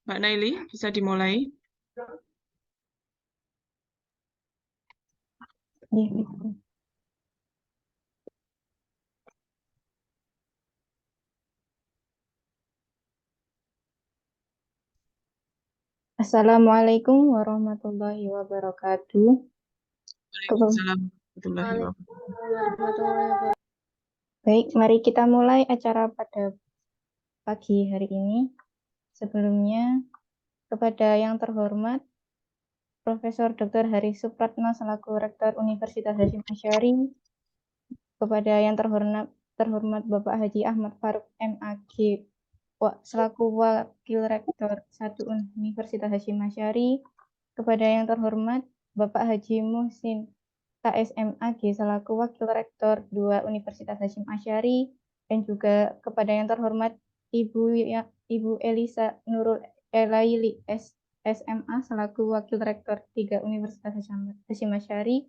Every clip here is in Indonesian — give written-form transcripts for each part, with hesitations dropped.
Mbak Naili, bisa dimulai. Assalamualaikum warahmatullahi wabarakatuh. Waalaikumsalam warahmatullahi wabarakatuh. Baik, mari kita mulai acara pada pagi hari ini. Sebelumnya, kepada yang terhormat Profesor Dr. Hari Supratno selaku Rektor Universitas Hasyim Asy'ari, kepada yang terhormat Bapak Haji Ahmad Farouk MAG selaku Wakil Rektor 1 Universitas Hasyim Asy'ari, kepada yang terhormat Bapak Haji Muhsin KSMAG selaku Wakil Rektor 2 Universitas Hasyim Asy'ari, dan juga kepada yang terhormat Ibu Elisa Nurul Elaili SMA selaku Wakil Rektor 3 Universitas Hasyim Asy'ari,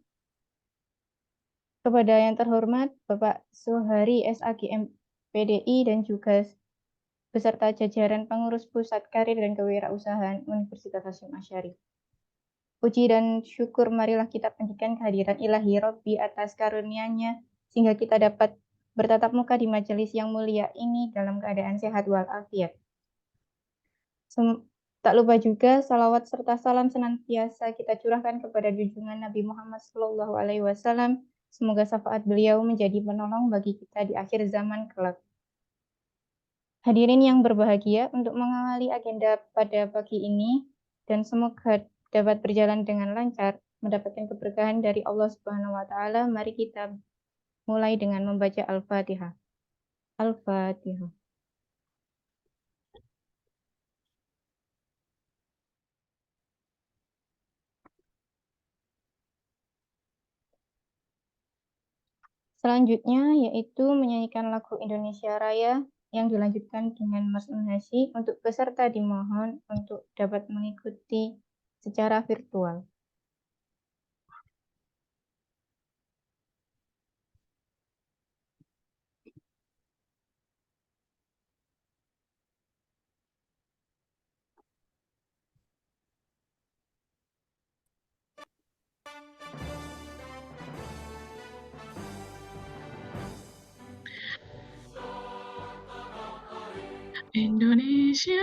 kepada yang terhormat Bapak Sohari SAG MPDI dan juga beserta jajaran pengurus Pusat Karir dan Kewirausahaan Universitas Hasyim Asy'ari. Puji dan syukur marilah kita panjatkan kehadiran ilahi Robbi atas karunia-Nya sehingga kita dapat bertatap muka di majelis yang mulia ini dalam keadaan sehat walafiat. Tak lupa juga salawat serta salam senantiasa kita curahkan kepada junjungan Nabi Muhammad SAW. Semoga syafaat beliau menjadi penolong bagi kita di akhir zaman kelak. Hadirin yang berbahagia, untuk mengawali agenda pada pagi ini dan semoga dapat berjalan dengan lancar, mendapatkan keberkahan dari Allah Subhanahu wa taala, mari kita mulai dengan membaca Al-Fatihah. Al-Fatihah. Selanjutnya yaitu menyanyikan lagu Indonesia Raya yang dilanjutkan dengan Mas Unhasi. Untuk peserta dimohon untuk dapat mengikuti secara virtual. Indonesia.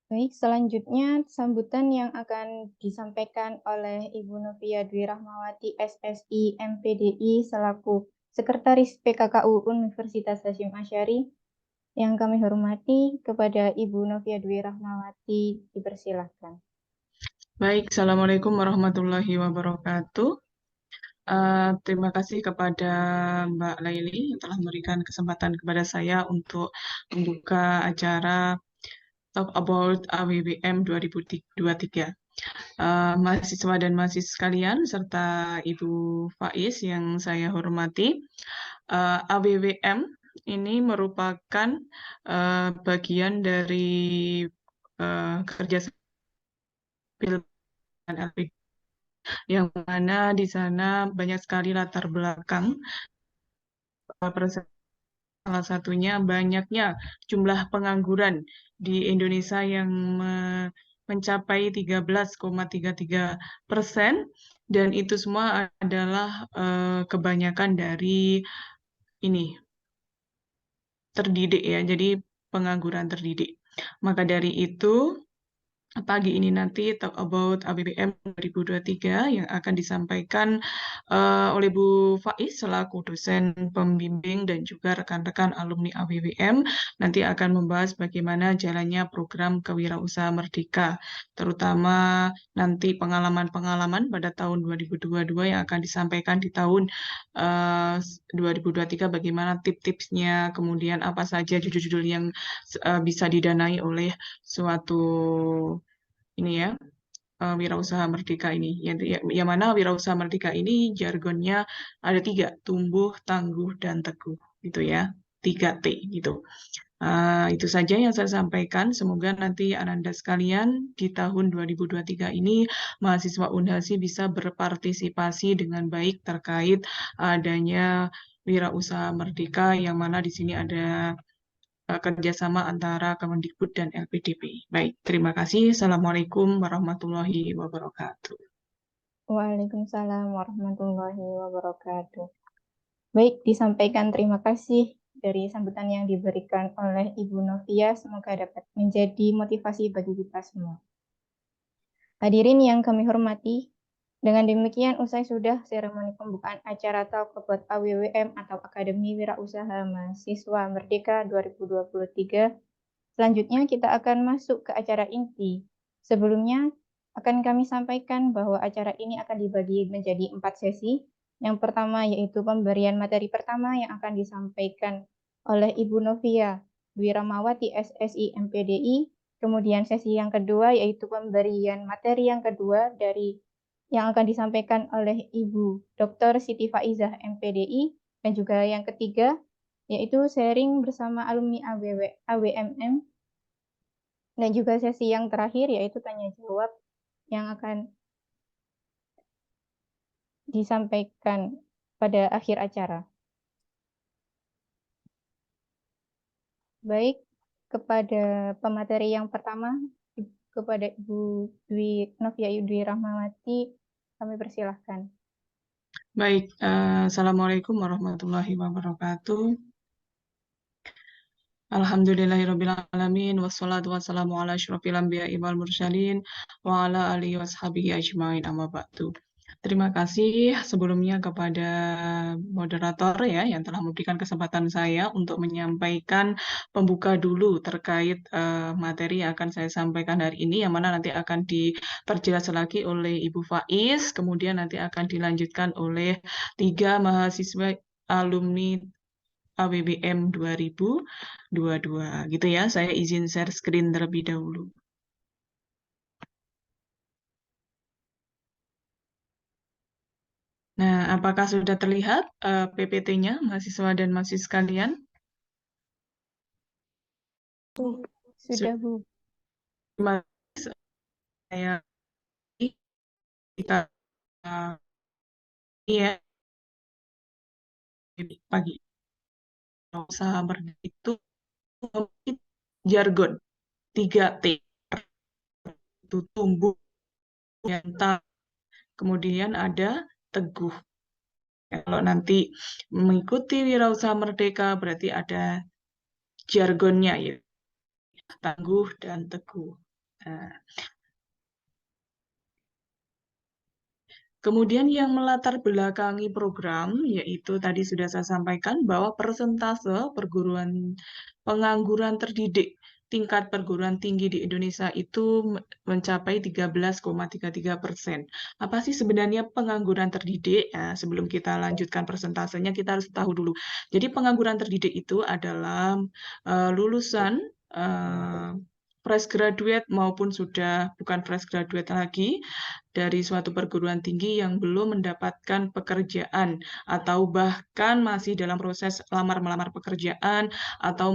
Baik, selanjutnya sambutan yang akan disampaikan oleh Ibu Novia Dwi Rahmawati, SSI, MPDI, selaku Sekretaris PKKU Universitas Hasyim Asy'ari. Yang kami hormati, kepada Ibu Novia Dwi Rahmawati, dipersilahkan. Baik, Assalamualaikum warahmatullahi wabarakatuh. Terima kasih kepada Mbak Laili yang telah memberikan kesempatan kepada saya untuk membuka acara Talk About AWBM 2023. Mahasiswa dan mahasiswa sekalian, serta Ibu Faiz yang saya hormati, AWBM ini merupakan bagian dari kerja LPD, yang mana di sana banyak sekali latar belakang. Salah satunya banyaknya jumlah pengangguran di Indonesia yang mencapai 13,33%, dan itu semua adalah kebanyakan dari ini terdidik ya, jadi pengangguran terdidik. Maka dari itu pagi ini nanti Talk About AWBM 2023 yang akan disampaikan oleh Bu Faiz selaku dosen pembimbing dan juga rekan-rekan alumni AWBM nanti akan membahas bagaimana jalannya program Kewirausaha Merdeka, terutama nanti pengalaman-pengalaman pada tahun 2022 yang akan disampaikan di tahun 2023, bagaimana tips-tipsnya, kemudian apa saja judul-judul yang bisa didanai oleh suatu ini ya, wirausaha merdeka ini. Yang mana wirausaha merdeka ini jargonnya ada 3, tumbuh, tangguh, dan teguh, gitu ya. 3T gitu. Itu saja yang saya sampaikan. Semoga nanti Ananda sekalian di tahun 2023 ini mahasiswa Unhasi bisa berpartisipasi dengan baik terkait adanya wirausaha merdeka, yang mana di sini ada kerjasama antara Kemendikbud dan LPDP. Baik, terima kasih. Assalamualaikum warahmatullahi wabarakatuh. Waalaikumsalam warahmatullahi wabarakatuh. Baik, disampaikan terima kasih dari sambutan yang diberikan oleh Ibu Novia. Semoga dapat menjadi motivasi bagi kita semua. Hadirin yang kami hormati, dengan demikian usai sudah seremoni pembukaan acara Talk About AWWM atau Akademi Wirausaha Mahasiswa Merdeka 2023. Selanjutnya kita akan masuk ke acara inti. Sebelumnya akan kami sampaikan bahwa acara ini akan dibagi menjadi 4 sesi. Yang pertama yaitu pemberian materi pertama yang akan disampaikan oleh Ibu Novia Dwi Ramawati SSI MPDI. Kemudian sesi yang kedua yaitu pemberian materi yang kedua yang akan disampaikan oleh Ibu Dr. Siti Faizah MPDI. Dan juga yang ketiga yaitu sharing bersama alumni AWMM. Dan juga sesi yang terakhir yaitu tanya jawab yang akan disampaikan pada akhir acara. Baik, kepada pemateri yang pertama, kepada Ibu Novia Dwi Rahmawati, kami persilahkan. Baik, Assalamualaikum warahmatullahi wabarakatuh. Alhamdulillahirrabbilalamin, wassalatu wassalamu ala asyrafil anbiya'i wal mursalin, wa ala alihi washabihi ajmain, amma ba'du. Terima kasih sebelumnya kepada moderator ya yang telah memberikan kesempatan saya untuk menyampaikan pembuka dulu terkait materi yang akan saya sampaikan hari ini, yang mana nanti akan diperjelas lagi oleh Ibu Faiz, kemudian nanti akan dilanjutkan oleh 3 mahasiswa alumni AWBM 2022 gitu ya. Saya izin share screen terlebih dahulu. Nah, apakah sudah terlihat PPT-nya mahasiswa dan mahasiswa sekalian? Sudah, Bu. Terima kasih. Saya kita ya pagi usaha merdeka itu jargon 3T itu tumbuh, nyata, kemudian ada teguh. Kalau nanti mengikuti wirausaha merdeka berarti ada jargonnya ya, tangguh dan teguh. Nah, kemudian yang melatar belakangi program yaitu tadi sudah saya sampaikan bahwa persentase pengangguran terdidik tingkat perguruan tinggi di Indonesia itu mencapai 13,33%. Apa sih sebenarnya pengangguran terdidik? Ya, sebelum kita lanjutkan persentasenya, kita harus tahu dulu. Jadi pengangguran terdidik itu adalah lulusan fresh graduate maupun sudah bukan fresh graduate lagi dari suatu perguruan tinggi yang belum mendapatkan pekerjaan atau bahkan masih dalam proses lamar-melamar pekerjaan atau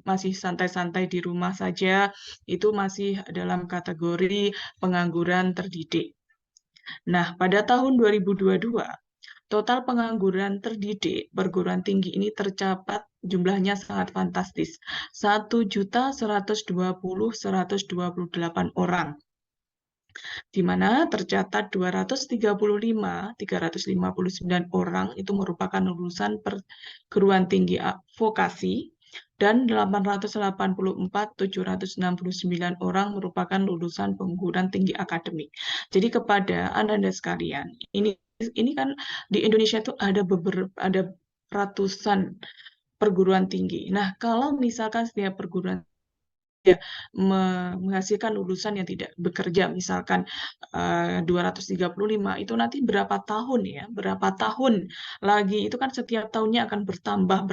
masih santai-santai di rumah saja, itu masih dalam kategori pengangguran terdidik. Nah, pada tahun 2022 total pengangguran terdidik perguruan tinggi ini tercatat jumlahnya sangat fantastis, 1.120.128 orang, di mana tercatat 359 orang itu merupakan lulusan perguruan tinggi vokasi dan 884.769 orang merupakan lulusan perguruan tinggi akademik. Jadi kepada Anda sekalian, ini kan di Indonesia itu ada ratusan perguruan tinggi. Nah, kalau misalkan setiap perguruan menghasilkan lulusan yang tidak bekerja, misalkan 235, itu nanti berapa tahun ya? Berapa tahun lagi? Itu kan setiap tahunnya akan bertambah,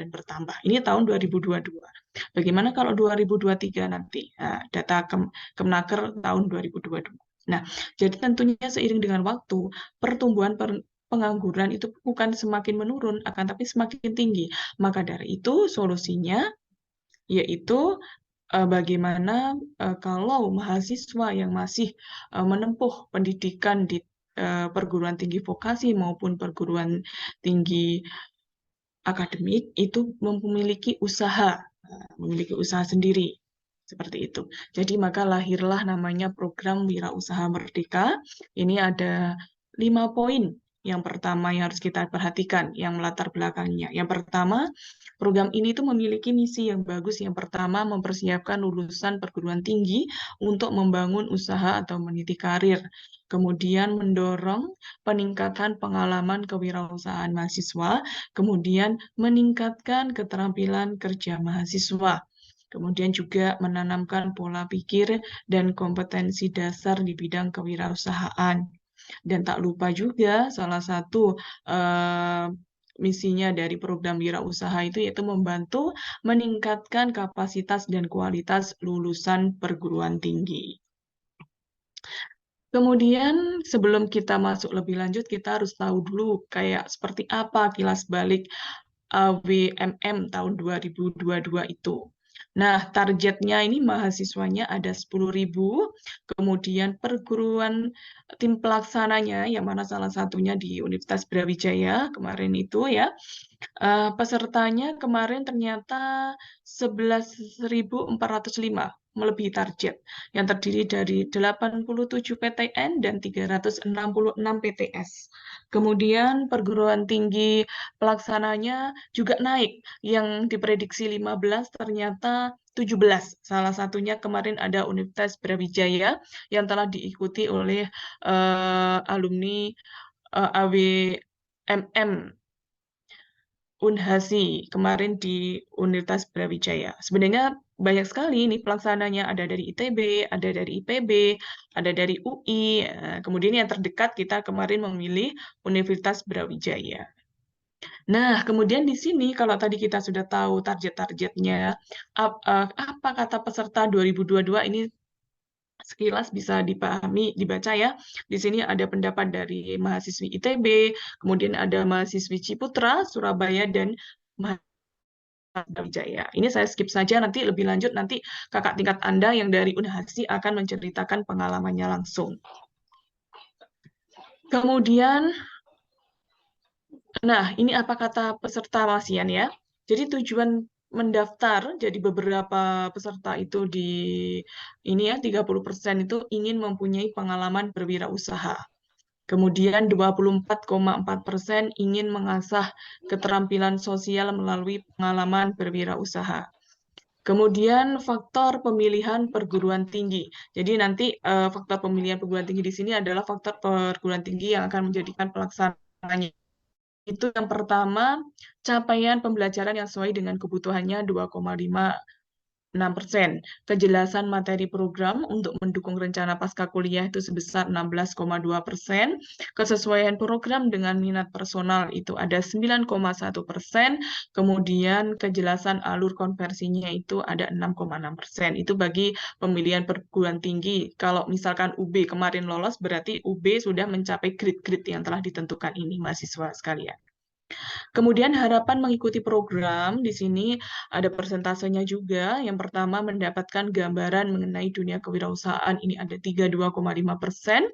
dan bertambah. Ini tahun 2022. Bagaimana kalau 2023 nanti? Nah, data Kemnaker tahun 2022. Nah, jadi tentunya seiring dengan waktu, pertumbuhan pengangguran itu bukan semakin menurun, akan tapi semakin tinggi. Maka dari itu solusinya yaitu bagaimana kalau mahasiswa yang masih menempuh pendidikan di perguruan tinggi vokasi maupun perguruan tinggi akademik itu memiliki usaha sendiri. Seperti itu. Jadi maka lahirlah namanya program Wirausaha Merdeka. Ini ada 5 poin. Yang pertama yang harus kita perhatikan, yang melatar belakangnya. Yang pertama, program ini tuh memiliki misi yang bagus. Yang pertama, mempersiapkan lulusan perguruan tinggi untuk membangun usaha atau meniti karir. Kemudian mendorong peningkatan pengalaman kewirausahaan mahasiswa, kemudian meningkatkan keterampilan kerja mahasiswa. Kemudian juga menanamkan pola pikir dan kompetensi dasar di bidang kewirausahaan. Dan tak lupa juga salah satu misinya dari program wirausaha itu yaitu membantu meningkatkan kapasitas dan kualitas lulusan perguruan tinggi. Kemudian sebelum kita masuk lebih lanjut, kita harus tahu dulu kayak seperti apa kilas balik WMM tahun 2022 itu. Nah, targetnya ini mahasiswanya ada 10.000, kemudian perguruan tim pelaksananya, yang mana salah satunya di Universitas Brawijaya kemarin itu ya, pesertanya kemarin ternyata 11.405, melebihi target, yang terdiri dari 87 PTN dan 366 PTS. Kemudian perguruan tinggi pelaksananya juga naik, yang diprediksi 15 ternyata 17. Salah satunya kemarin ada Universitas Brawijaya yang telah diikuti oleh alumni AWMM Unhasi kemarin di Universitas Brawijaya. Sebenarnya banyak sekali ini pelaksananya, ada dari ITB, ada dari IPB, ada dari UI, kemudian yang terdekat kita kemarin memilih Universitas Brawijaya. Nah, kemudian di sini kalau tadi kita sudah tahu target-targetnya, apa kata peserta 2022 ini sekilas bisa dipahami, dibaca ya. Di sini ada pendapat dari mahasiswi ITB, kemudian ada mahasiswi Ciputra, Surabaya, dan Brawijaya. Ini saya skip saja, nanti lebih lanjut nanti kakak tingkat Anda yang dari Unhasi akan menceritakan pengalamannya langsung. Kemudian, nah ini apa kata peserta Masian ya. Jadi tujuan mendaftar, jadi beberapa peserta itu di ini ya 30% itu ingin mempunyai pengalaman berwirausaha. Kemudian 24,4% ingin mengasah keterampilan sosial melalui pengalaman berwirausaha. Kemudian faktor pemilihan perguruan tinggi. Jadi nanti faktor pemilihan perguruan tinggi di sini adalah faktor perguruan tinggi yang akan menjadikan pelaksananya. Itu yang pertama, capaian pembelajaran yang sesuai dengan kebutuhannya 2,56%. Kejelasan materi program untuk mendukung rencana pasca kuliah itu sebesar 16,2%. Kesesuaian program dengan minat personal itu ada 9,1%. Kemudian kejelasan alur konversinya itu ada 6,6%. Itu bagi pemilihan perguruan tinggi. Kalau misalkan UB kemarin lolos, berarti UB sudah mencapai grade-grade yang telah ditentukan ini, mahasiswa sekalian. Kemudian harapan mengikuti program, di sini ada persentasenya juga. Yang pertama mendapatkan gambaran mengenai dunia kewirausahaan, ini ada 32,5%.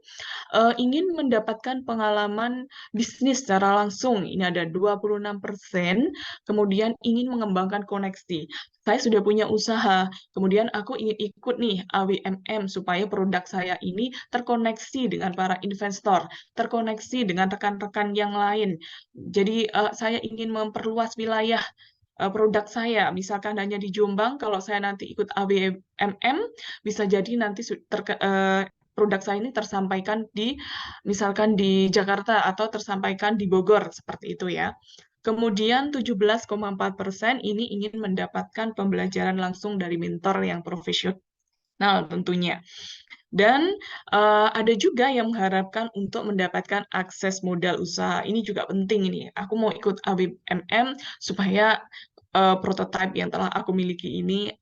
Ingin mendapatkan pengalaman bisnis secara langsung, ini ada 26%. Kemudian ingin mengembangkan koneksi. Saya sudah punya usaha, kemudian aku ingin ikut nih AWMM supaya produk saya ini terkoneksi dengan para investor, terkoneksi dengan rekan-rekan yang lain. Jadi saya ingin memperluas wilayah produk saya, misalkan hanya di Jombang, kalau saya nanti ikut AWMM, bisa jadi nanti produk saya ini tersampaikan di, misalkan di Jakarta atau tersampaikan di Bogor, seperti itu ya. Kemudian 17,4% ini ingin mendapatkan pembelajaran langsung dari mentor yang profesional tentunya. Dan ada juga yang mengharapkan untuk mendapatkan akses modal usaha. Ini juga penting ini. Aku mau ikut AWMM supaya prototipe yang telah aku miliki ini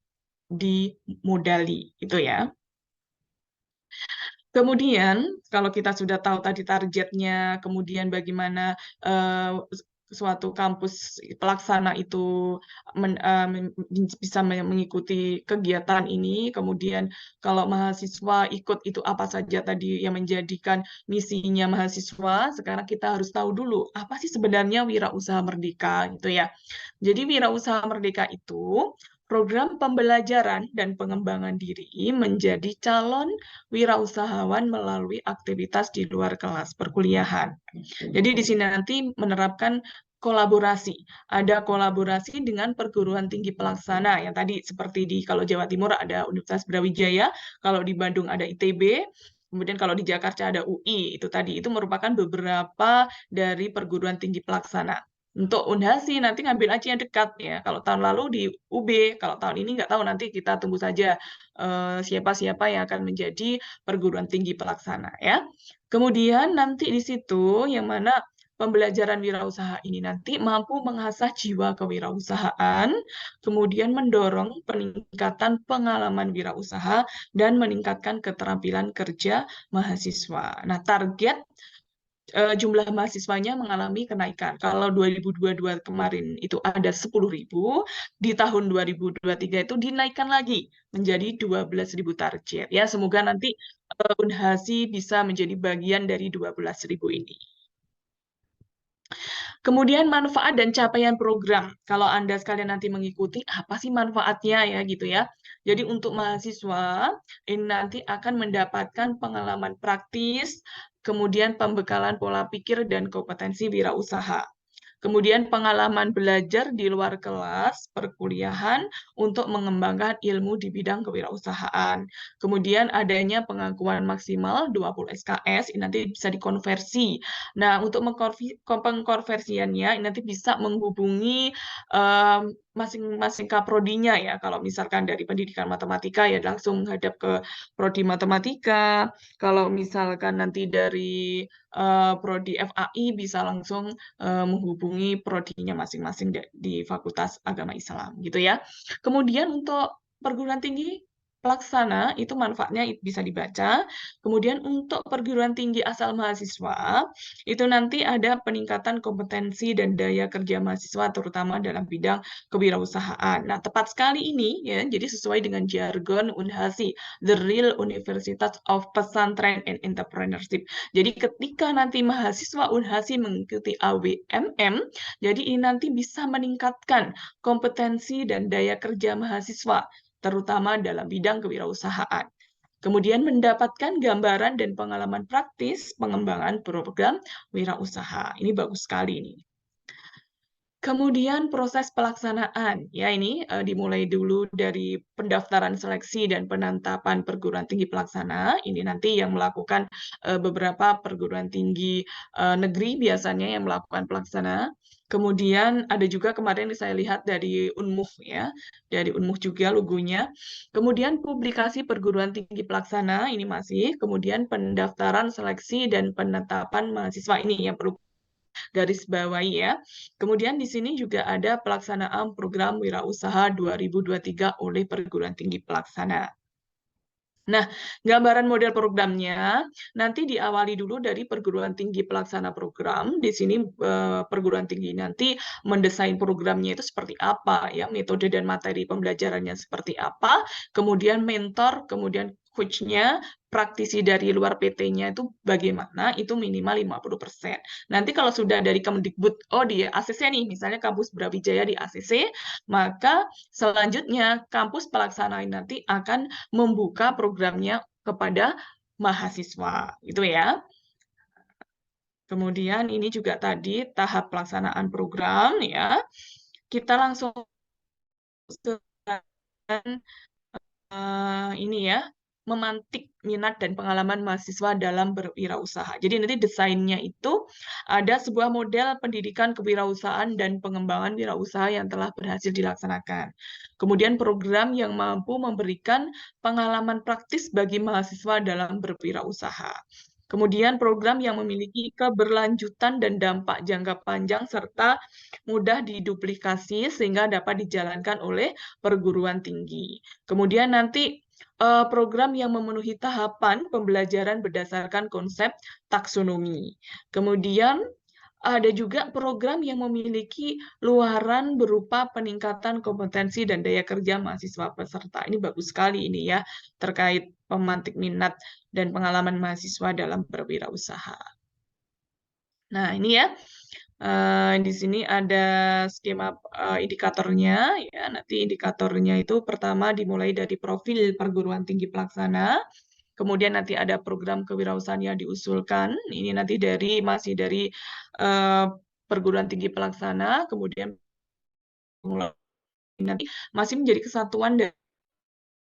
dimodali, itu ya. Kemudian, kalau kita sudah tahu tadi targetnya, kemudian bagaimana suatu kampus pelaksana itu bisa mengikuti kegiatan ini. Kemudian kalau mahasiswa ikut itu apa saja tadi yang menjadikan misinya mahasiswa. Sekarang kita harus tahu dulu apa sih sebenarnya Wirausaha Merdeka gitu ya. Jadi Wirausaha Merdeka itu program pembelajaran dan pengembangan diri menjadi calon wirausahawan melalui aktivitas di luar kelas perkuliahan. Jadi di sini nanti menerapkan kolaborasi. Ada kolaborasi dengan perguruan tinggi pelaksana yang tadi seperti di kalau Jawa Timur ada Universitas Brawijaya, kalau di Bandung ada ITB, kemudian kalau di Jakarta ada UI. Itu tadi itu merupakan beberapa dari perguruan tinggi pelaksana. Untuk Unhasi nanti ngambil aja yang dekat ya. Kalau tahun lalu di UB, kalau tahun ini nggak tahu nanti kita tunggu saja siapa-siapa yang akan menjadi perguruan tinggi pelaksana ya. Kemudian nanti di situ yang mana pembelajaran wirausaha ini nanti mampu mengasah jiwa kewirausahaan, kemudian mendorong peningkatan pengalaman wirausaha dan meningkatkan keterampilan kerja mahasiswa. Nah, target jumlah mahasiswanya mengalami kenaikan. Kalau 2022 kemarin itu ada 10.000, di tahun 2023 itu dinaikkan lagi menjadi 12.000 target. Ya, semoga nanti Unhasi bisa menjadi bagian dari 12.000 ini. Kemudian manfaat dan capaian program. Kalau Anda sekalian nanti mengikuti, apa sih manfaatnya ya gitu ya. Jadi untuk mahasiswa, ini nanti akan mendapatkan pengalaman praktis, kemudian pembekalan pola pikir dan kompetensi wirausaha. Kemudian pengalaman belajar di luar kelas perkuliahan untuk mengembangkan ilmu di bidang kewirausahaan. Kemudian adanya pengakuan maksimal 20 SKS, ini nanti bisa dikonversi. Nah, untuk pengkonversiannya, ini nanti bisa menghubungi masing-masing kaprodinya ya. Kalau misalkan dari pendidikan matematika ya langsung menghadap ke prodi matematika. Kalau misalkan nanti dari prodi FAI bisa langsung menghubungi prodinya masing-masing di Fakultas Agama Islam gitu ya. Kemudian untuk perguruan tinggi pelaksana itu manfaatnya bisa dibaca. Kemudian untuk perguruan tinggi asal mahasiswa itu nanti ada peningkatan kompetensi dan daya kerja mahasiswa terutama dalam bidang kewirausahaan. Nah, tepat sekali ini ya, jadi sesuai dengan jargon Unhasi, The Real Universitas of Pesantren and Entrepreneurship. Jadi ketika nanti mahasiswa Unhasi mengikuti AWMM, jadi ini nanti bisa meningkatkan kompetensi dan daya kerja mahasiswa, terutama dalam bidang kewirausahaan. Kemudian mendapatkan gambaran dan pengalaman praktis pengembangan program wirausaha. Ini bagus sekali ini. Kemudian proses pelaksanaan, ya ini dimulai dulu dari pendaftaran seleksi dan penetapan perguruan tinggi pelaksana. Ini nanti yang melakukan beberapa perguruan tinggi negeri biasanya yang melakukan pelaksana. Kemudian ada juga kemarin saya lihat dari Unmuh ya, dari Unmuh juga logonya. Kemudian publikasi perguruan tinggi pelaksana ini masih. Kemudian pendaftaran seleksi dan penetapan mahasiswa ini yang perlu garis bawahi ya. Kemudian di sini juga ada pelaksanaan program wirausaha 2023 oleh perguruan tinggi pelaksana. Nah, gambaran model programnya nanti diawali dulu dari perguruan tinggi pelaksana program. Di sini perguruan tinggi nanti mendesain programnya itu seperti apa ya, metode dan materi pembelajarannya seperti apa, kemudian mentor, kemudian coach-nya, praktisi dari luar PT-nya itu bagaimana, itu minimal 50%. Nanti kalau sudah dari Kemdikbud, oh di ACC nih, misalnya kampus Brawijaya di ACC, maka selanjutnya kampus pelaksana nanti akan membuka programnya kepada mahasiswa, gitu ya. Kemudian ini juga tadi tahap pelaksanaan program ya. Kita langsung ini ya, memantik minat dan pengalaman mahasiswa dalam berwirausaha. Jadi nanti desainnya itu ada sebuah model pendidikan kewirausahaan dan pengembangan wirausaha yang telah berhasil dilaksanakan. Kemudian program yang mampu memberikan pengalaman praktis bagi mahasiswa dalam berwirausaha. Kemudian program yang memiliki keberlanjutan dan dampak jangka panjang serta mudah diduplikasi sehingga dapat dijalankan oleh perguruan tinggi. Kemudian nanti program yang memenuhi tahapan pembelajaran berdasarkan konsep taksonomi. Kemudian ada juga program yang memiliki luaran berupa peningkatan kompetensi dan daya kerja mahasiswa peserta. Ini bagus sekali ini ya, terkait pemantik minat dan pengalaman mahasiswa dalam berwirausaha. Nah, ini ya. Di sini ada skema indikatornya ya. Nanti indikatornya itu pertama dimulai dari profil perguruan tinggi pelaksana. Kemudian nanti ada program kewirausahaan yang diusulkan. Ini nanti masih dari perguruan tinggi pelaksana, kemudian nanti masih menjadi kesatuan dari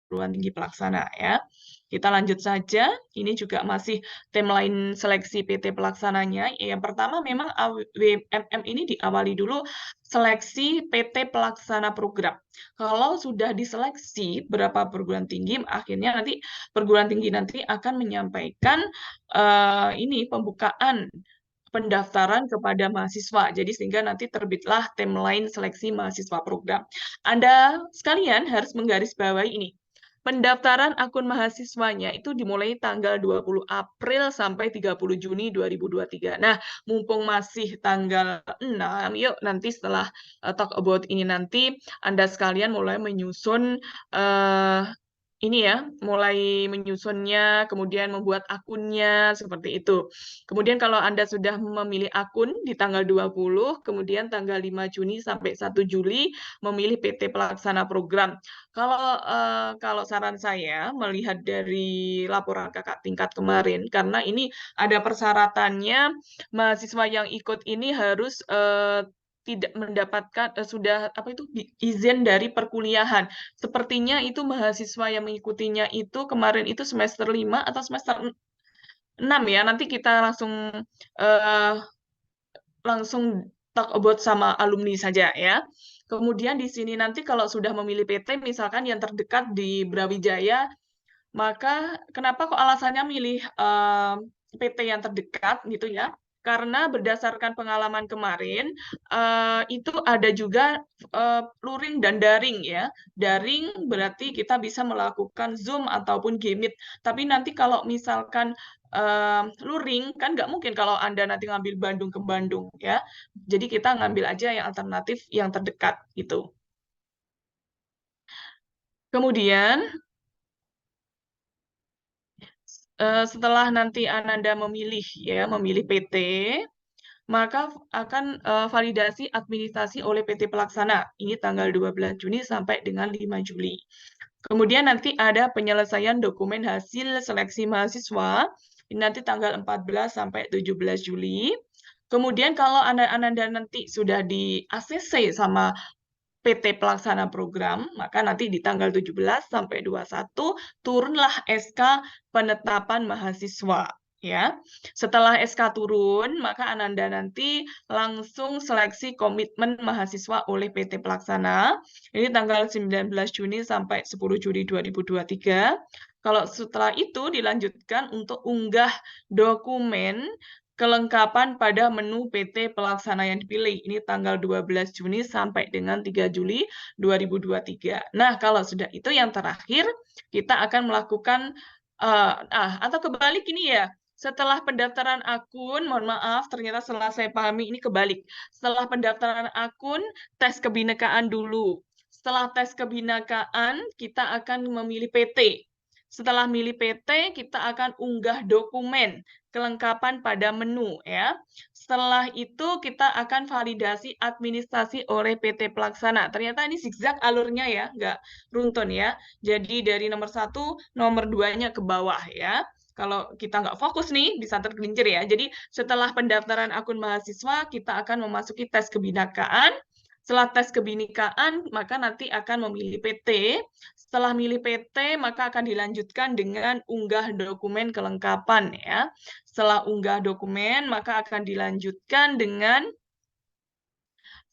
perguruan tinggi pelaksana ya. Kita lanjut saja. Ini juga masih timeline seleksi PT pelaksananya. Yang pertama memang WMM ini diawali dulu seleksi PT pelaksana program. Kalau sudah diseleksi berapa perguruan tinggi, akhirnya nanti perguruan tinggi nanti akan menyampaikan ini pembukaan pendaftaran kepada mahasiswa. Jadi sehingga nanti terbitlah timeline seleksi mahasiswa program. Anda sekalian harus menggarisbawahi ini. Pendaftaran akun mahasiswanya itu dimulai tanggal 20 April sampai 30 Juni 2023. Nah, mumpung masih tanggal 6, yuk nanti setelah talk about ini nanti Anda sekalian mulai menyusun ini ya, mulai menyusunnya, kemudian membuat akunnya, seperti itu. Kemudian kalau Anda sudah memilih akun di tanggal 20, kemudian tanggal 5 Juni sampai 1 Juli memilih PT pelaksana program. Kalau saran saya melihat dari laporan kakak tingkat kemarin, karena ini ada persyaratannya, mahasiswa yang ikut ini harus tidak mendapatkan sudah izin dari perkuliahan. Sepertinya itu mahasiswa yang mengikutinya itu kemarin itu semester 5 atau semester 6 ya. Nanti kita langsung talk about sama alumni saja ya. Kemudian di sini nanti kalau sudah memilih PT misalkan yang terdekat di Brawijaya, maka kenapa kok alasannya milih PT yang terdekat gitu ya? Karena berdasarkan pengalaman kemarin, itu ada juga luring dan daring ya. Daring berarti kita bisa melakukan Zoom ataupun Gmeet. Tapi nanti kalau misalkan luring, kan nggak mungkin kalau Anda nanti ngambil Bandung ke Bandung ya. Jadi kita ngambil aja yang alternatif yang terdekat gitu. Kemudian setelah nanti Ananda memilih PT, maka akan validasi administrasi oleh PT pelaksana. Ini tanggal 12 Juni sampai dengan 5 Juli. Kemudian nanti ada penyelesaian dokumen hasil seleksi mahasiswa. Ini nanti tanggal 14 sampai 17 Juli. Kemudian kalau Ananda nanti sudah di ACC sama PT pelaksana program, maka nanti di tanggal 17 sampai 21 turunlah SK penetapan mahasiswa. Ya, setelah SK turun, maka Ananda nanti langsung seleksi komitmen mahasiswa oleh PT Pelaksana. Ini tanggal 19 Juni sampai 10 Juli 2023. Kalau setelah itu dilanjutkan untuk unggah dokumen kelengkapan pada menu PT pelaksana yang dipilih. Ini tanggal 12 Juni sampai dengan 3 Juli 2023. Nah, kalau sudah itu yang terakhir, kita akan melakukan, atau kebalik ini ya, setelah pendaftaran akun, mohon maaf, ternyata setelah saya pahami ini kebalik. Setelah pendaftaran akun, tes kebinekaan dulu. Setelah tes kebinekaan, kita akan memilih PT. Setelah milih PT, kita akan unggah dokumen kelengkapan pada menu ya. Setelah itu kita akan validasi administrasi oleh PT pelaksana. Ternyata ini zigzag alurnya ya, nggak runtun ya. Jadi dari nomor 1, nomor 2-nya ke bawah ya. Kalau kita nggak fokus nih, bisa tergelincir ya. Jadi setelah pendaftaran akun mahasiswa, kita akan memasuki tes kebinekaan. Setelah tes kebinekaan, maka nanti akan memilih PT. Setelah milih PT, maka akan dilanjutkan dengan unggah dokumen kelengkapan ya. Setelah unggah dokumen, maka akan dilanjutkan dengan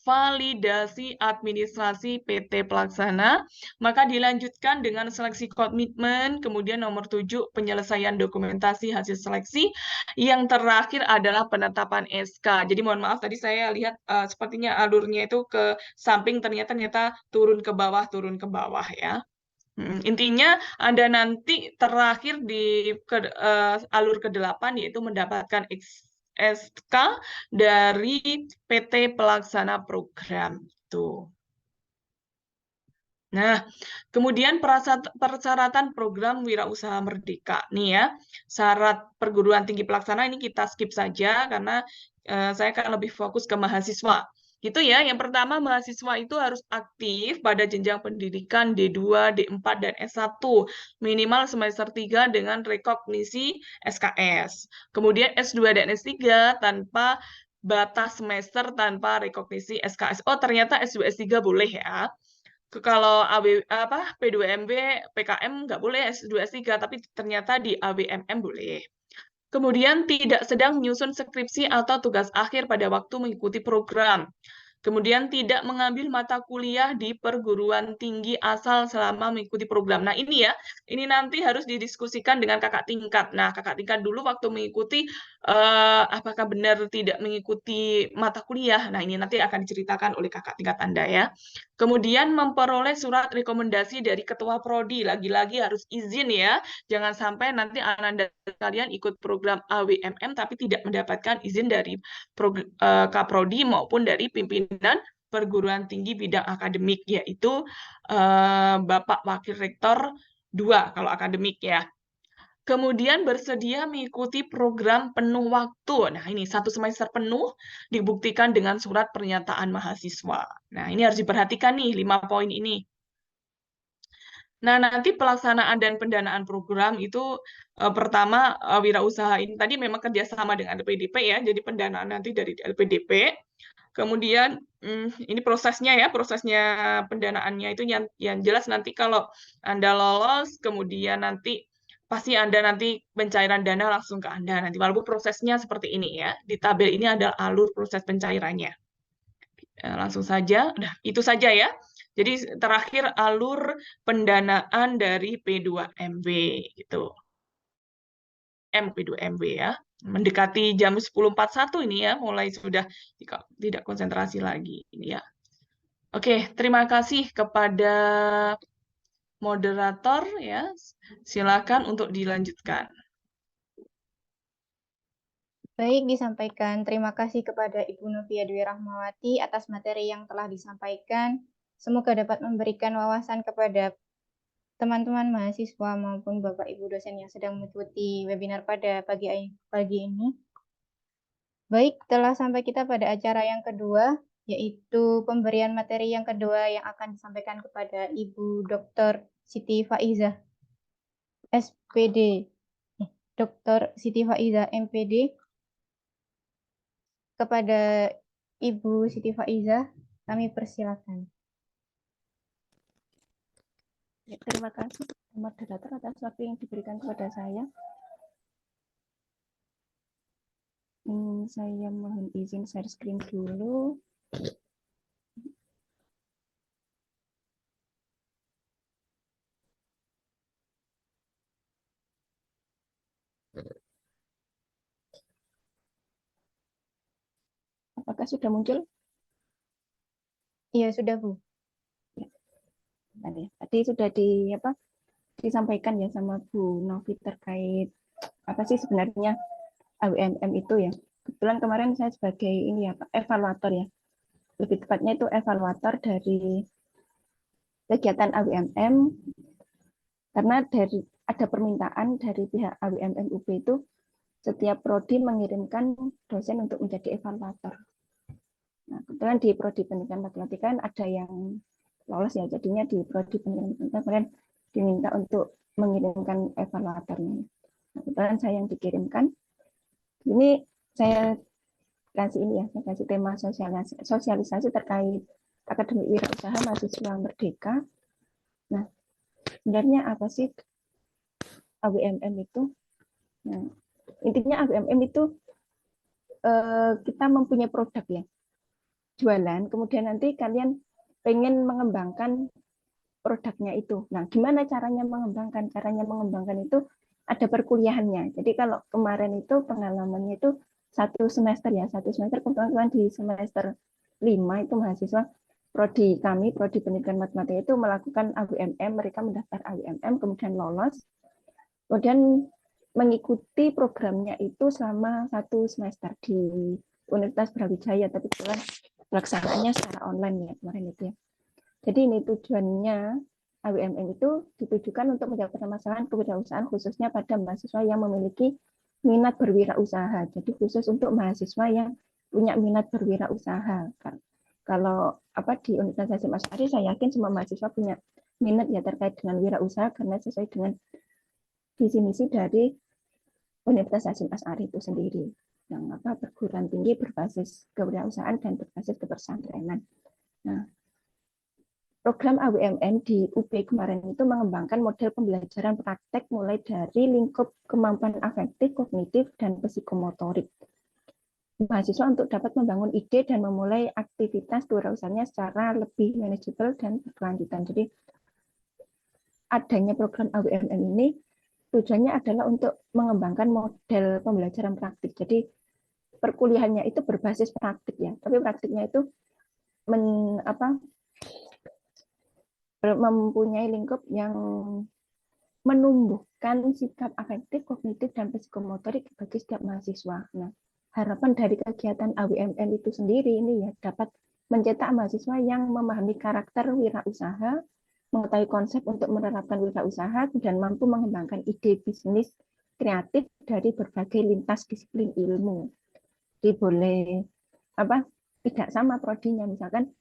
validasi administrasi PT pelaksana, maka dilanjutkan dengan seleksi komitmen, kemudian nomor 7 penyelesaian dokumentasi hasil seleksi, yang terakhir adalah penetapan SK. Jadi mohon maaf tadi saya lihat sepertinya alurnya itu ke samping, ternyata turun ke bawah ya. Intinya Anda nanti terakhir di alur ke-8 yaitu mendapatkan SK dari PT Pelaksana Program. Tuh. Nah, kemudian persyaratan program Wirausaha Merdeka. Nih ya, syarat perguruan tinggi pelaksana ini kita skip saja karena saya akan lebih fokus ke mahasiswa. Gitu ya, yang pertama mahasiswa itu harus aktif pada jenjang pendidikan D2, D4, dan S1. Minimal semester 3 dengan rekognisi SKS. Kemudian S2 dan S3 tanpa batas semester tanpa rekognisi SKS. Oh, ternyata S2, S3 boleh ya. Kalau P2MB, PKM nggak boleh S2, S3, tapi ternyata di ABMM boleh. Kemudian tidak sedang menyusun skripsi atau tugas akhir pada waktu mengikuti program. Kemudian tidak mengambil mata kuliah di perguruan tinggi asal selama mengikuti program. Nah ini ya, ini nanti harus didiskusikan dengan kakak tingkat. Nah kakak tingkat dulu waktu mengikuti, apakah benar tidak mengikuti mata kuliah. Nah ini nanti akan diceritakan oleh kakak tingkat Anda ya. Kemudian memperoleh surat rekomendasi dari ketua prodi. Lagi-lagi harus izin ya. Jangan sampai nanti Anda kalian ikut program AWMM tapi tidak mendapatkan izin dari Kaprodi maupun dari pimpinan perguruan tinggi bidang akademik, yaitu Bapak Wakil Rektor 2 kalau akademik ya. Kemudian bersedia mengikuti program penuh waktu. Nah, ini 1 semester penuh dibuktikan dengan surat pernyataan mahasiswa. Nah, ini harus diperhatikan nih 5 poin ini. Nah, nanti pelaksanaan dan pendanaan program itu pertama wirausaha ini tadi memang kerjasama dengan LPDP ya, jadi pendanaan nanti dari LPDP. Kemudian ini prosesnya ya, prosesnya pendanaannya itu yang jelas nanti kalau Anda lolos, kemudian nanti pasti Anda nanti pencairan dana langsung ke Anda nanti. Walaupun prosesnya seperti ini ya, di tabel ini ada alur proses pencairannya. Langsung saja, udah itu saja ya. Jadi terakhir alur pendanaan dari P2MW gitu. P2MW ya. Mendekati jam 10.41 ini ya, mulai sudah tidak konsentrasi lagi ini ya. Oke, terima kasih kepada moderator ya. Silakan untuk dilanjutkan. Baik, disampaikan. Terima kasih kepada Ibu Novia Dwi Rahmawati atas materi yang telah disampaikan. Semoga dapat memberikan wawasan kepada teman-teman mahasiswa maupun Bapak Ibu dosen yang sedang mengikuti webinar pada pagi ini. Baik, telah sampai kita pada acara yang kedua, yaitu pemberian materi yang kedua yang akan disampaikan kepada Ibu Dr. Siti Faizah, SPD. Dr. Siti Faizah, MPD. Kepada Ibu Siti Faizah, kami persilakan. Ya, terima kasih moderator atas waktu yang diberikan kepada saya. Saya mohon izin share screen dulu. Apakah sudah muncul? Iya, sudah, Bu. Ya. Tadi sudah disampaikan ya sama Bu Novi terkait apa sih sebenarnya AWMM itu ya. Kebetulan kemarin saya sebagai ini ya, evaluator ya. Lebih tepatnya itu evaluator dari kegiatan AWMM karena ada permintaan dari pihak AWMM UB itu setiap prodi mengirimkan dosen untuk menjadi evaluator. Nah, kebetulan di prodi pendidikan matematika kan ada yang lolos ya, jadinya di prodi pendidikan matematika kemarin diminta untuk mengirimkan evaluatornya. Nah, kebetulan saya yang dikirimkan. Ini saya kasih ini ya, saya kasih tema sosialisasi terkait akademik wirausaha mahasiswa merdeka. Nah, sebenarnya apa sih AWMM itu? Nah, intinya AWMM itu kita mempunyai produk ya, jualan, kemudian nanti kalian pengen mengembangkan produknya itu. Nah, gimana caranya mengembangkan? Caranya mengembangkan itu ada perkuliahannya. Jadi kalau kemarin itu pengalamannya itu 1 semester ya, 1 semester kebetulan di semester 5 itu mahasiswa prodi kami, prodi pendidikan matematika itu melakukan AWMM, mereka mendaftar AWMM, kemudian lolos. Kemudian mengikuti programnya itu selama 1 semester di Universitas Brawijaya, tapi kebetulan pelaksanaannya secara online ya kemarin itu ya. Jadi ini tujuannya AWMM itu ditujukan untuk menjawab permasalahan kewirausahaan khususnya pada mahasiswa yang memiliki minat berwirausaha. Jadi khusus untuk mahasiswa yang punya minat berwirausaha. Kalau di Universitas Hasyim Asy'ari saya yakin semua mahasiswa punya minat ya terkait dengan wirausaha karena sesuai dengan visi misi dari Universitas Hasyim Asy'ari itu sendiri yang perguruan tinggi berbasis kewirausahaan dan berbasis kepersantrenan. Nah, program AWMM di UB kemarin itu mengembangkan model pembelajaran praktek mulai dari lingkup kemampuan afektif, kognitif, dan psikomotorik. Mahasiswa untuk dapat membangun ide dan memulai aktivitas kewirausahanya secara lebih manajeble dan berkelanjutan. Jadi adanya program AWMM ini tujuannya adalah untuk mengembangkan model pembelajaran praktik. Jadi perkuliahannya itu berbasis praktik ya, tapi praktiknya itu mempunyai lingkup yang menumbuhkan sikap afektif, kognitif, dan psikomotorik bagi setiap mahasiswa. Nah, harapan dari kegiatan AWMM itu sendiri ini ya dapat mencetak mahasiswa yang memahami karakter wirausaha, mengetahui konsep untuk menerapkan wirausaha, dan mampu mengembangkan ide bisnis kreatif dari berbagai lintas disiplin ilmu. Jadi boleh tidak sama prodinya, misalkan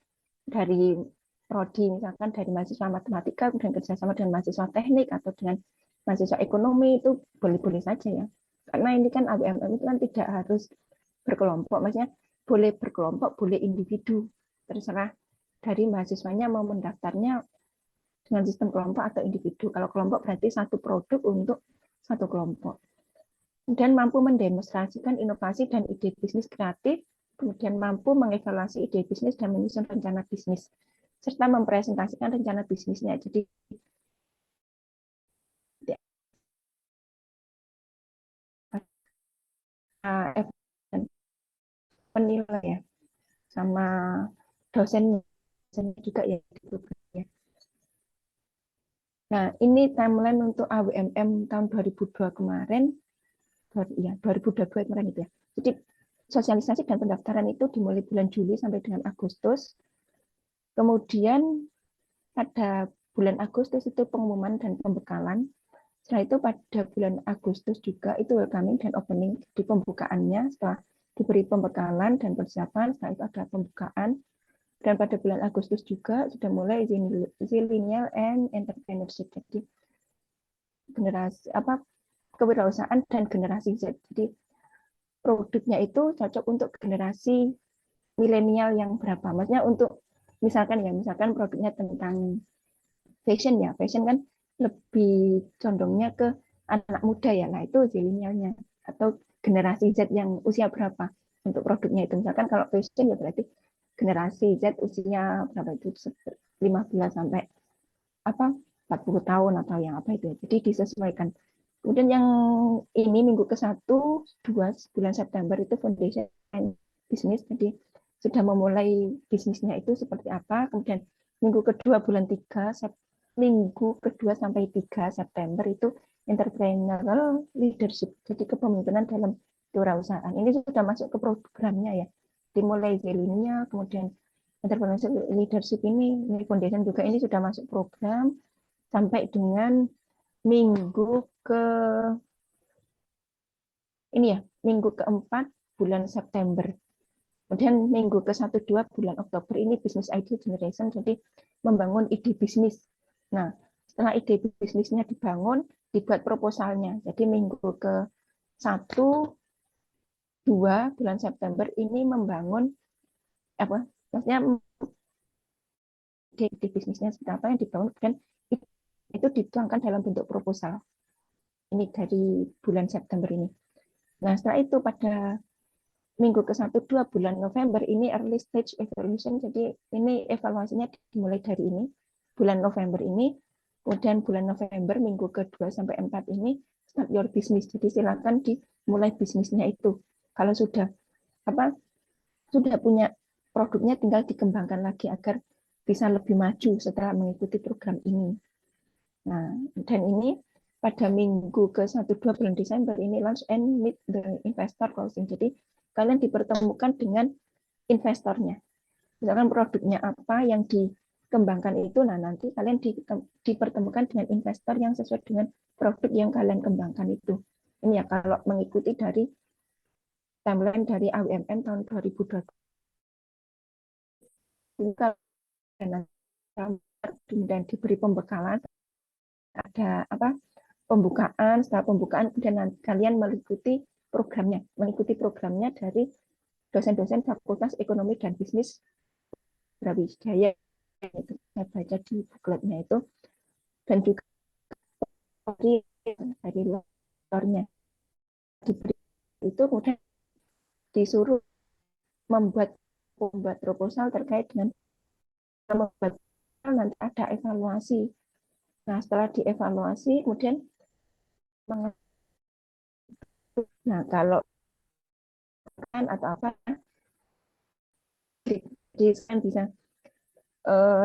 dari prodi misalkan dari mahasiswa matematika kemudian kerjasama dengan mahasiswa teknik atau dengan mahasiswa ekonomi itu boleh-boleh saja ya. Karena ini kan AWMM itu kan tidak harus berkelompok, maksudnya boleh berkelompok, boleh individu, terserah dari mahasiswanya mau mendaftarnya dengan sistem kelompok atau individu. Kalau kelompok berarti satu produk untuk satu kelompok. Dan mampu mendemonstrasikan inovasi dan ide bisnis kreatif, kemudian mampu mengevaluasi ide bisnis dan menyusun rencana bisnis, serta mempresentasikan rencana bisnisnya. Jadi penilai ya sama dosen juga ya. Nah, ini timeline untuk AWMM tahun 2002 kemarin. Ya, 2022 kemarin itu ya. Jadi sosialisasi dan pendaftaran itu dimulai bulan Juli sampai dengan Agustus. Kemudian pada bulan Agustus itu pengumuman dan pembekalan. Setelah itu pada bulan Agustus juga itu welcoming dan opening di pembukaannya. Setelah diberi pembekalan dan persiapan, setelah itu ada pembukaan. Dan pada bulan Agustus juga sudah mulai Zillennial and Entrepreneurship. Jadi generasi kewirausahaan dan generasi Z. Jadi produknya itu cocok untuk generasi milenial yang berapa? Maksudnya untuk misalkan produknya tentang fashion ya. Fashion kan lebih condongnya ke anak muda ya. Nah, itu zilenialnya atau generasi Z yang usia berapa untuk produknya itu. Misalkan kalau fashion ya berarti generasi Z usia berapa itu 15 sampai 40 tahun atau yang apa itu. Jadi disesuaikan. Kemudian yang ini minggu ke-1, 2 bulan September itu foundation bisnis. Jadi sudah memulai bisnisnya itu seperti apa. Kemudian minggu kedua bulan 3, minggu kedua sampai 3 September itu entrepreneurial leadership. Jadi kepemimpinan dalam kewirausahaan. Ini sudah masuk ke programnya ya. Dimulai zilenial, kemudian entrepreneurial leadership ini foundation juga ini sudah masuk program sampai dengan minggu ke-4 bulan September. Kemudian minggu ke-1-2 bulan Oktober ini business idea generation, jadi membangun ide bisnis. Nah, setelah ide bisnisnya dibangun, dibuat proposalnya. Jadi minggu ke-1-2 bulan September ini membangun maksudnya ide bisnisnya seperti apa yang dibangun dan itu dituangkan dalam bentuk proposal. Ini dari bulan September ini. Nah, setelah itu pada minggu ke-1-2 bulan November ini early stage evaluation. Jadi ini evaluasinya dimulai dari ini, bulan November ini. Kemudian bulan November minggu ke-2 sampai 4 ini start your business. Jadi silakan dimulai bisnisnya itu. Kalau sudah punya produknya tinggal dikembangkan lagi agar bisa lebih maju setelah mengikuti program ini. Nah, dan ini pada minggu ke-1-2 bulan Desember ini launch and meet the investor closing. Jadi kalian dipertemukan dengan investornya. Misalkan produknya apa yang dikembangkan itu, nah nanti kalian dipertemukan dengan investor yang sesuai dengan produk yang kalian kembangkan itu. Ini ya kalau mengikuti dari timeline dari AWMM tahun 2020. Dan diberi pembekalan, ada apa pembukaan, setelah pembukaan kemudian kalian mengikuti programnya dari dosen-dosen Fakultas Ekonomi dan Bisnis Brawijaya. Itu saya baca di bookletnya itu, dan juga dari lektornya diberi itu, kemudian disuruh membuat proposal terkait dengan membuat, nanti ada evaluasi. Nah setelah dievaluasi kemudian nah kalau kan atau apa bisa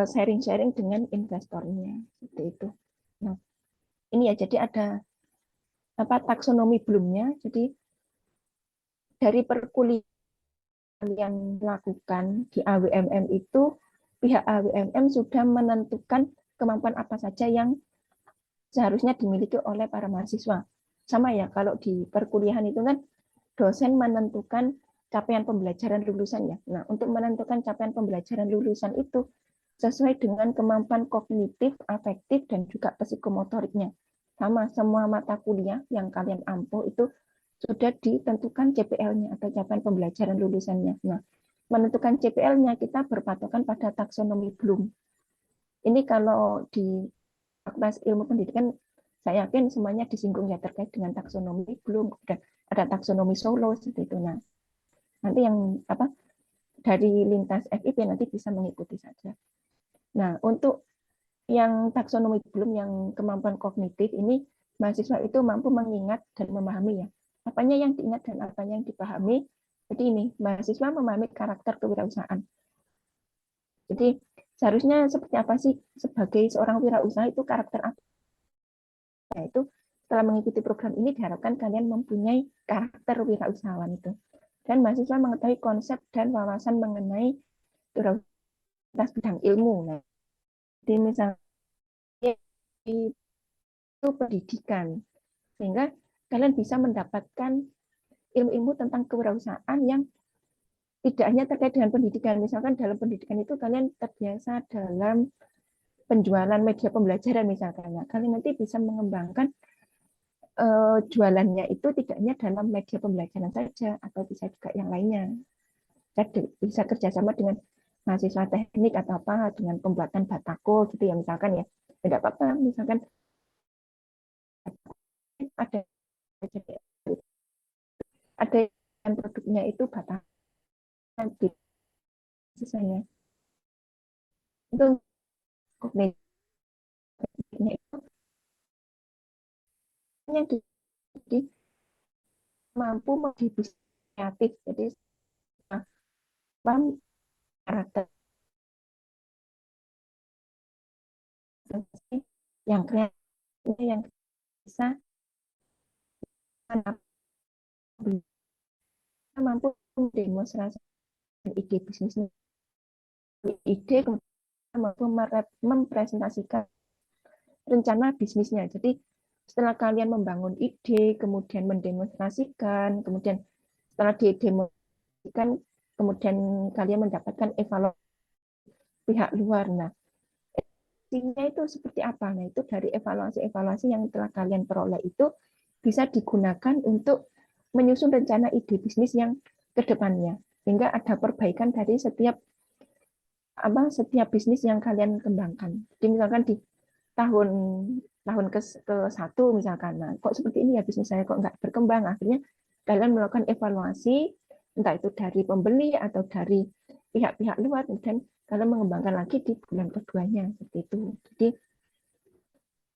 sharing-sharing dengan investornya seperti itu. Nah ini ya, jadi ada apa taksonomi belumnya. Jadi dari perkuliahan yang dilakukan di AWMM itu, pihak AWMM sudah menentukan kemampuan apa saja yang seharusnya dimiliki oleh para mahasiswa. Sama ya, kalau di perkuliahan itu kan dosen menentukan capaian pembelajaran lulusannya. Nah, untuk menentukan capaian pembelajaran lulusan itu sesuai dengan kemampuan kognitif, afektif, dan juga psikomotoriknya. Sama, semua mata kuliah yang kalian ampuh itu sudah ditentukan CPL-nya atau capaian pembelajaran lulusannya. Nah, menentukan CPL-nya kita berpatokan pada taksonomi Bloom. Ini kalau di Fakultas Ilmu Pendidikan, saya yakin semuanya disinggung ya terkait dengan taksonomi Bloom, dan ada taksonomi Solo seperti itu. Nah, nanti yang apa dari lintas FIP nanti bisa mengikuti saja. Nah, untuk yang taksonomi Bloom yang kemampuan kognitif ini, mahasiswa itu mampu mengingat dan memahami ya. Apanya yang diingat dan apanya yang dipahami. Jadi ini, mahasiswa memahami karakter kewirausahaan. Jadi seharusnya seperti apa sih sebagai seorang wirausaha itu, karakter apa? Yaitu setelah mengikuti program ini diharapkan kalian mempunyai karakter wirausahawan itu. Dan mahasiswa mengetahui konsep dan wawasan mengenai wirausaha bidang ilmu. Nah, jadi misalnya itu pendidikan, sehingga kalian bisa mendapatkan ilmu-ilmu tentang kewirausahaan yang tidak hanya terkait dengan pendidikan. Misalkan dalam pendidikan itu kalian terbiasa dalam penjualan media pembelajaran misalkan. Nah, kalian nanti bisa mengembangkan jualannya itu tidak hanya dalam media pembelajaran saja, atau bisa juga yang lainnya. Bisa kerjasama dengan mahasiswa teknik atau apa, dengan pembuatan batako gitu ya misalkan ya. Tidak apa-apa, misalkan ada yang produknya itu batako sisanya itu kognitifnya itu yang mampu mendistribusi kreatif, jadi karakter yang kreatif yang bisa mampu mendemonstrasikan ide bisnisnya, ide mampu mempresentasikan rencana bisnisnya. Jadi setelah kalian membangun ide, kemudian mendemonstrasikan, kemudian setelah didemonstrasikan, kemudian kalian mendapatkan evaluasi pihak luar. Nah, evaluasinya itu seperti apa? Nah, itu dari evaluasi-evaluasi yang telah kalian peroleh itu bisa digunakan untuk menyusun rencana ide bisnis yang ke depannya, sehingga ada perbaikan dari setiap bisnis yang kalian kembangkan. Jadi misalkan di tahun ke-1 misalkan, nah kok seperti ini ya bisnis saya kok nggak berkembang, akhirnya kalian melakukan evaluasi, entah itu dari pembeli atau dari pihak-pihak luar, dan kalian mengembangkan lagi di bulan keduanya seperti itu. Jadi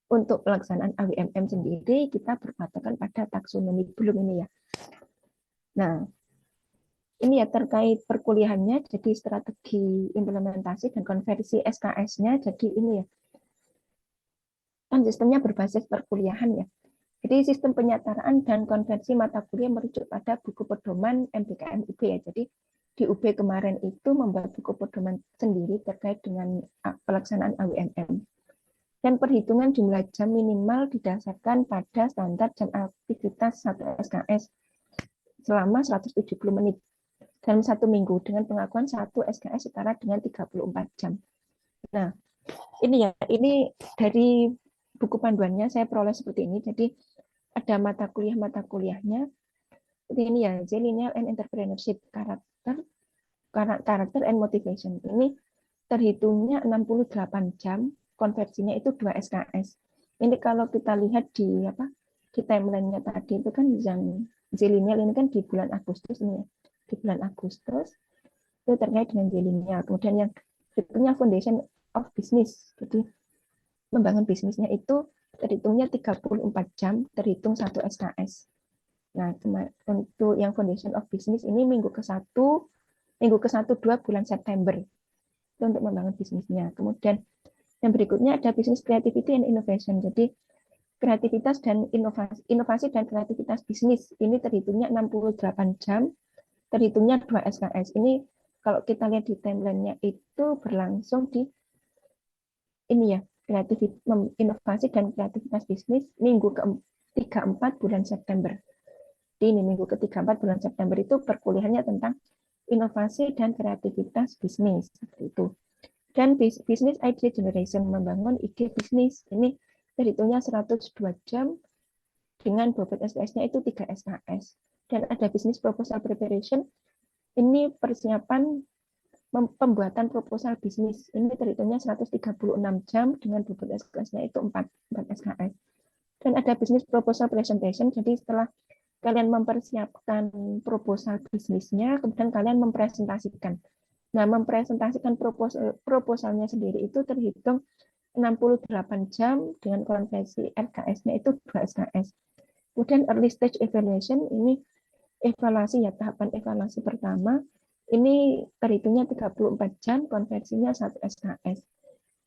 untuk pelaksanaan AWMM sendiri kita berpatokan pada taksonomi Bloom ini ya. Nah, ini ya terkait perkuliahannya, jadi strategi implementasi dan konversi SKS-nya. Jadi ini ya, kan kan sistemnya berbasis perkuliahan ya. Jadi sistem penyetaraan dan konversi mata kuliah merujuk pada buku pedoman MBKM UB ya. Jadi di UB kemarin itu membuat buku pedoman sendiri terkait dengan pelaksanaan AWMM. Dan perhitungan jumlah jam minimal didasarkan pada standar jam aktivitas 1 SKS selama 170 menit dalam 1 minggu dengan pengakuan 1 SKS setara dengan 34 jam. Nah, ini dari buku panduannya saya peroleh seperti ini. Jadi ada mata kuliahnya seperti ini ya, Lineal and Entrepreneurship, karakter and Motivation. Ini terhitungnya 68 jam, konversinya itu 2 SKS. Ini kalau kita lihat di timeline-nya tadi itu kan yang Lineal ini kan di bulan Agustus ini ya. Di bulan Agustus itu terkait dengan Lineal. Kemudian yang berikutnya Foundation of Business. Jadi membangun bisnisnya itu terhitungnya 34 jam, terhitung 1 SKS. Nah, untuk yang Foundation of Business ini minggu ke-1 2 bulan September. Itu untuk membangun bisnisnya. Kemudian yang berikutnya ada Business Creativity and Innovation. Jadi kreativitas dan inovasi dan kreativitas bisnis ini terhitungnya 68 jam, terhitungnya 2 SKS. Ini kalau kita lihat di timeline-nya itu berlangsung di ini ya, inovasi dan kreativitas bisnis minggu ke-34 bulan September. Di ini minggu ke-34 bulan September itu perkuliahannya tentang inovasi dan kreativitas bisnis seperti itu. Dan business idea generation, membangun ide bisnis. Ini terhitungnya 102 jam dengan bobot SKS-nya itu 3 SKS. Dan ada business proposal preparation. Ini persiapan pembuatan proposal bisnis. Ini terhitungnya 136 jam dengan bobot SKS-nya itu 4 SKS. Dan ada business proposal presentation. Jadi setelah kalian mempersiapkan proposal bisnisnya, kemudian kalian mempresentasikan. Nah, mempresentasikan proposalnya sendiri itu terhitung 68 jam dengan konversi RKS-nya itu 2 SKS. Kemudian early stage evaluation, ini evaluasi ya, tahapan evaluasi pertama, ini terhitungnya 34 jam, konversinya 1 SKS.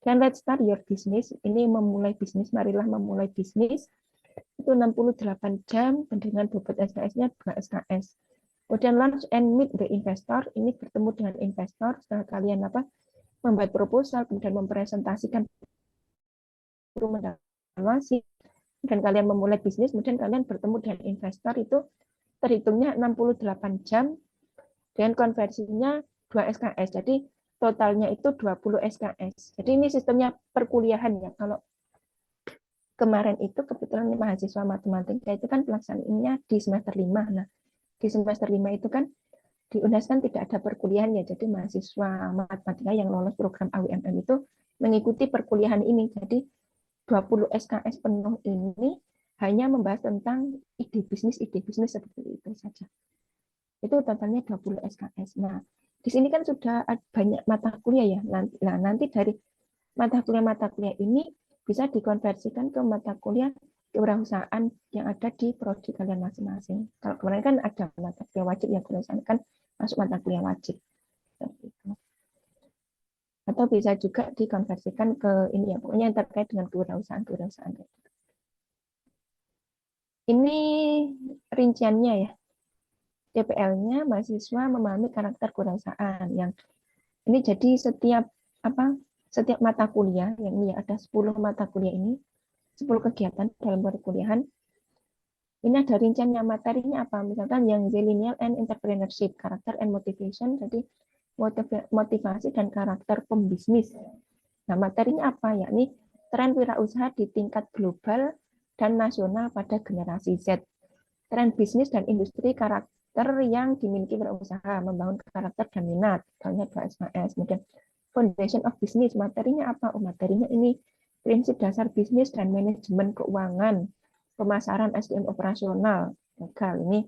Dan let's start your business, ini memulai bisnis, marilah memulai bisnis, itu 68 jam, dengan bobot SKS-nya 2 SKS. Kemudian launch and meet the investor, ini bertemu dengan investor, setelah kalian membuat proposal, kemudian mempresentasikan evaluasi, dan kalian memulai bisnis, kemudian kalian bertemu dengan investor, itu terhitungnya 68 jam, dengan konversinya 2 SKS. Jadi totalnya itu 20 SKS. Jadi ini sistemnya perkuliahan ya. Kalau kemarin itu kebetulan mahasiswa matematika itu kan pelaksanaannya di semester 5. Nah, di semester 5 itu kan di UNAS kan tidak ada perkuliahan ya. Jadi mahasiswa matematika yang lolos program AWMM itu mengikuti perkuliahan ini. Jadi 20 SKS penuh ini hanya membahas tentang ide bisnis seperti itu saja. Itu totalnya 20 SKS. Nah, di sini kan sudah banyak mata kuliah ya. Nanti dari mata kuliah ini bisa dikonversikan ke mata kuliah kewirausahaan yang ada di prodi kalian masing-masing. Kalau kemarin kan ada mata kuliah wajib yang kewirausahaan kan masuk mata kuliah wajib. Atau bisa juga dikonversikan ke ini ya, pokoknya yang terkait dengan kewirausahaan. Ini rinciannya ya. DPL-nya mahasiswa memahami karakter kewirausahaan yang ini jadi setiap mata kuliah yang ini ada 10 mata kuliah ini 10 kegiatan dalam perkuliahan ini ada rinciannya, materinya apa, misalkan yang Lineal and Entrepreneurship, karakter and Motivation, jadi motivasi dan karakter pembisnis. Nah, materinya apa, yakni tren wirausaha di tingkat global dan nasional pada generasi Z, tren bisnis dan industri karakter yang dimiliki wirausaha, membangun karakter dan minat, misalnya 2 SKS. Kemudian Foundation of Business, materinya apa? Materinya ini prinsip dasar bisnis dan manajemen keuangan, pemasaran SDM operasional, legal, ini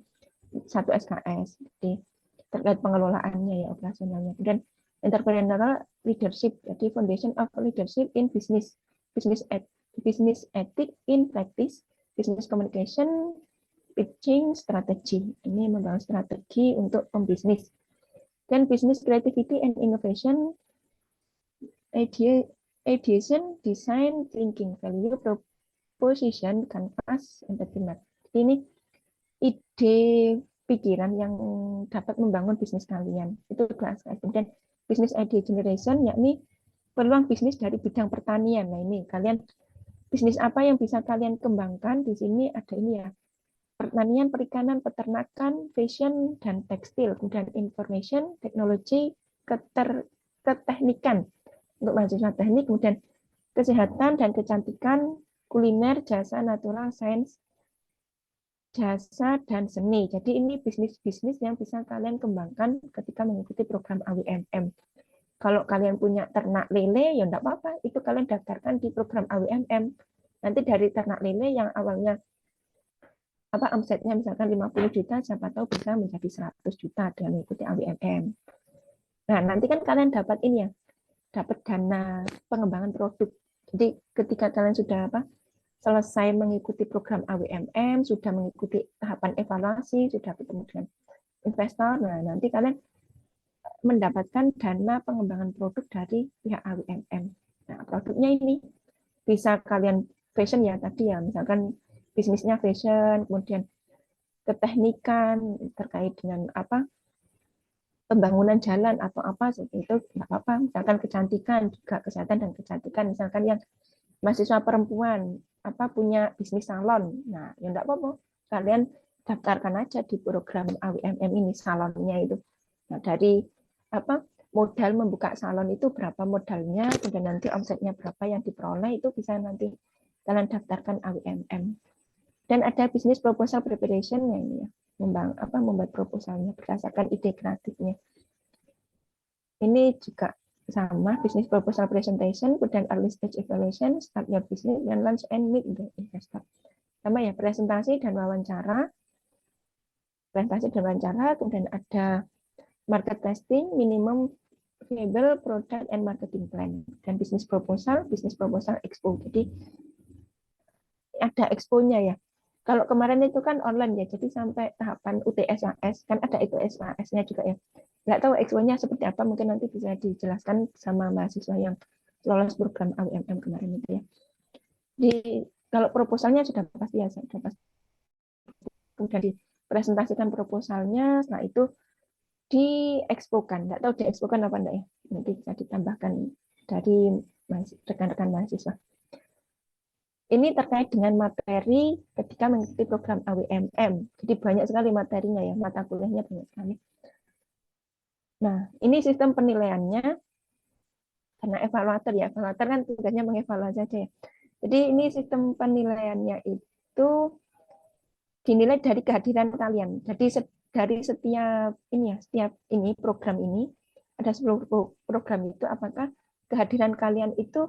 1 SKS. Jadi terkait pengelolaannya ya, operasionalnya. Kemudian Entrepreneurial Leadership, jadi Foundation of Leadership in Business, Business Ethic in Practice, Business Communication, pitching strategi, ini membangun strategi untuk pembisnis. Dan business creativity and innovation, ideation, design, thinking, value position, canvas, empathy map. Jadi ini ide pikiran yang dapat membangun bisnis kalian. Itu kelas. Kemudian business idea generation, yakni peluang bisnis dari bidang pertanian. Nah ini kalian bisnis apa yang bisa kalian kembangkan? Di sini ada ini ya, pertanian, perikanan, peternakan, fashion, dan tekstil. Kemudian information, teknologi, keteknikan untuk mahasiswa teknik, kemudian kesehatan dan kecantikan, kuliner, jasa, natural, sains, jasa, dan seni. Jadi ini bisnis-bisnis yang bisa kalian kembangkan ketika mengikuti program AWMM. Kalau kalian punya ternak lele, ya enggak apa-apa. Itu kalian daftarkan di program AWMM. Nanti dari ternak lele yang awalnya omsetnya misalkan 50 juta, siapa tahu bisa menjadi 100 juta dengan mengikuti AWMM. Nah, nanti kan kalian dapat ini ya, dapat dana pengembangan produk. Jadi ketika kalian sudah selesai mengikuti program AWMM, sudah mengikuti tahapan evaluasi, sudah ketemu dengan investor, nah nanti kalian mendapatkan dana pengembangan produk dari pihak AWMM. Nah, produknya ini bisa kalian fashion ya tadi ya, misalkan bisnisnya fashion, kemudian keteknikan terkait dengan pembangunan jalan atau apa seperti itu nggak apa-apa. Misalkan kecantikan juga, kesehatan dan kecantikan, misalkan yang mahasiswa perempuan punya bisnis salon, nah ya enggak apa-apa, kalian daftarkan aja di program AWMM ini salonnya itu. Nah dari modal membuka salon itu berapa modalnya, kemudian nanti omsetnya berapa yang diperoleh, itu bisa nanti kalian daftarkan AWMM. Dan ada bisnis proposal preparation yang ini ya, membuat proposalnya berdasarkan ide kreatifnya. Ini juga sama, business proposal presentation, kemudian early stage evaluation, start your business, dan launch and meet the investor. Sama ya, presentasi dan wawancara. Kemudian ada market testing, minimum viable product and marketing plan. Dan business proposal expo. Jadi ada expo-nya ya. Kalau kemarin itu kan online ya, jadi sampai tahapan UTS-AS, kan ada itu UTS-AS-nya juga ya. Nggak tahu expo-nya seperti apa, mungkin nanti bisa dijelaskan sama mahasiswa yang lolos program AWMM kemarin itu ya. Kalau proposalnya sudah pasti ya, kemudian dipresentasikan proposalnya, setelah itu diexpokan. Nggak tahu diexpokan apa enggak ya, nanti bisa ditambahkan dari rekan-rekan mahasiswa. Ini terkait dengan materi ketika mengikuti program AWMM. Jadi banyak sekali materinya ya, mata kuliahnya banyak sekali. Nah, ini sistem penilaiannya karena evaluator ya. Evaluator kan tugasnya mengevaluasi saja ya. Jadi ini sistem penilaiannya itu dinilai dari kehadiran kalian. Jadi dari setiap program ini ada 10 program itu, apakah kehadiran kalian itu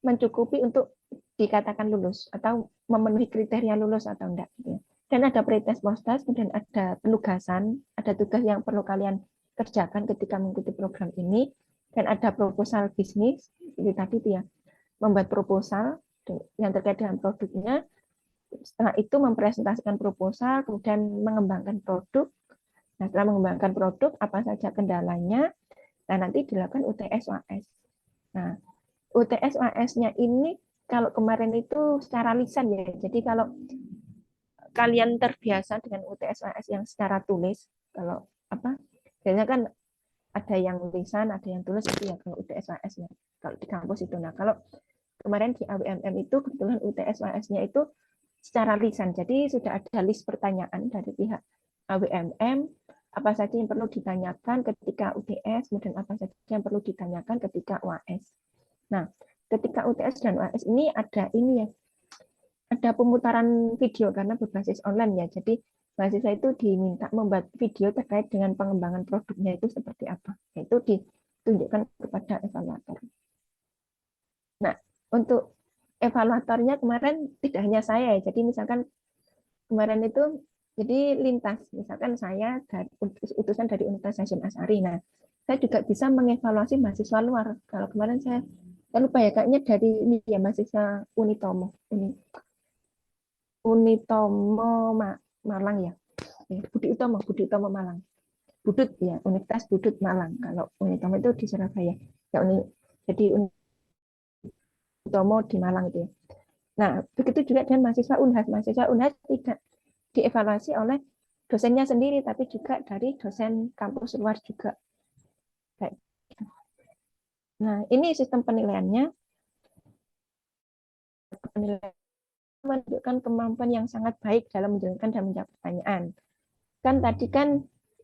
mencukupi untuk dikatakan lulus atau memenuhi kriteria lulus atau enggak gitu. Dan ada pretest post-test, kemudian ada penugasan, ada tugas yang perlu kalian kerjakan ketika mengikuti program ini, dan ada proposal bisnis itu tadi ya, membuat proposal yang terkait dengan produknya. Setelah itu mempresentasikan proposal, kemudian mengembangkan produk. Nah, setelah mengembangkan produk, apa saja kendalanya? Nah, nanti dilakukan UTS-UAS. Nah, UTS-UAS-nya ini kalau kemarin itu secara lisan ya. Jadi kalau kalian terbiasa dengan UTS-UAS yang secara tulis, kalau biasanya kan ada yang lisan, ada yang tulis itu ya kalau UTS-UAS-nya. Kalau di kampus itu. Nah, kalau kemarin di AWMM itu kebetulan UTS-UAS-nya itu secara lisan. Jadi sudah ada list pertanyaan dari pihak AWMM, apa saja yang perlu ditanyakan ketika UTS, kemudian apa saja yang perlu ditanyakan ketika UAS. Nah, ketika UTS dan UAS ini ada pemutaran video karena berbasis online ya. Jadi mahasiswa itu diminta membuat video terkait dengan pengembangan produknya itu seperti apa. Itu ditunjukkan kepada evaluator. Nah, untuk evaluatornya kemarin tidak hanya saya ya. Jadi misalkan kemarin itu jadi lintas, misalkan saya utusan dari Universitas Hasyim Asy'ari. Nah, saya juga bisa mengevaluasi mahasiswa luar. Kalau kemarin saya lupa ya, kayaknya dari ini ya, mahasiswa Unitomo Malang ya. Budi Utomo Malang. Budut ya, Universitas Budut Malang. Kalau Unitomo itu di Surabaya. Ya, jadi Unitomo di Malang itu ya. Nah, begitu juga dengan mahasiswa Unhas. Mahasiswa Unhas tidak dievaluasi oleh dosennya sendiri, tapi juga dari dosen kampus luar juga. Baik. Nah, ini sistem penilaiannya. Penilaian menunjukkan kemampuan yang sangat baik dalam menjalankan dan menjawab pertanyaan. Kan tadi kan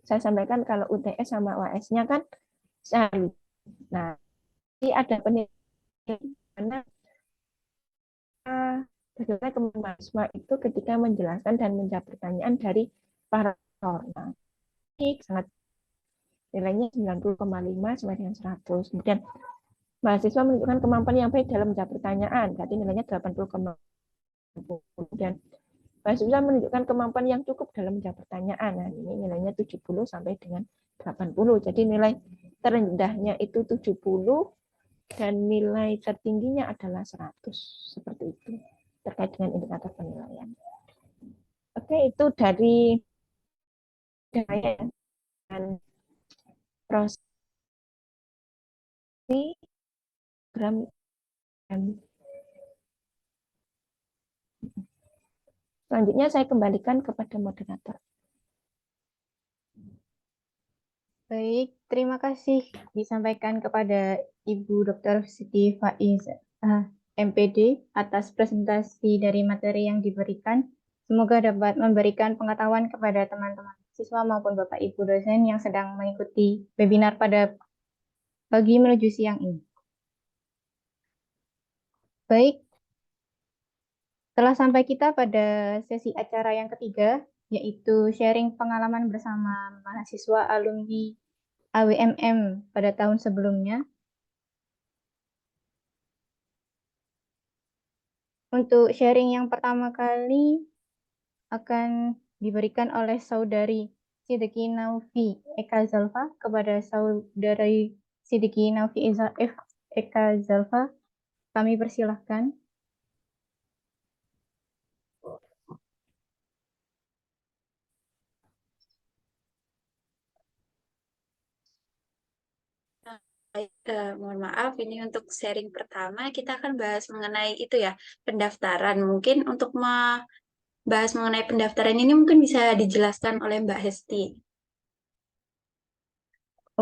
saya sampaikan kalau UTS sama UAS-nya kan sehari. Nah, ini ada penilaian karena bagaimana kemampuan mahasiswa itu ketika menjelaskan dan menjawab pertanyaan dari para orang. Ini sangat nilainya 90,5 sampai dengan 100. Kemudian mahasiswa menunjukkan kemampuan yang baik dalam menjawab pertanyaan, berarti nilainya 80,5. Dan mahasiswa menunjukkan kemampuan yang cukup dalam menjawab pertanyaan. Nah, ini nilainya 70 sampai dengan 80. Jadi nilai terendahnya itu 70 dan nilai tertingginya adalah 100. Seperti itu terkait dengan indikator penilaian. Oke, itu dari saya dan proses program. Selanjutnya saya kembalikan kepada moderator. Baik, terima kasih disampaikan kepada Ibu Dr. Siti Faiz MPD atas presentasi dari materi yang diberikan. Semoga dapat memberikan pengetahuan kepada teman-teman siswa maupun Bapak Ibu dosen yang sedang mengikuti webinar pada pagi menuju siang ini. Baik, telah sampai kita pada sesi acara yang ketiga, yaitu sharing pengalaman bersama mahasiswa alumni AWMM pada tahun sebelumnya. Untuk sharing yang pertama kali akan diberikan oleh Saudari Sidiki Naufi Eka Zalfa kepada Saudari Sidiki Naufi Eka Zalfa. Kami persilahkan. Baik, mohon maaf, ini untuk sharing pertama kita akan bahas mengenai itu ya, pendaftaran. Mungkin untuk membahas mengenai pendaftaran ini mungkin bisa dijelaskan oleh Mbak Hesti.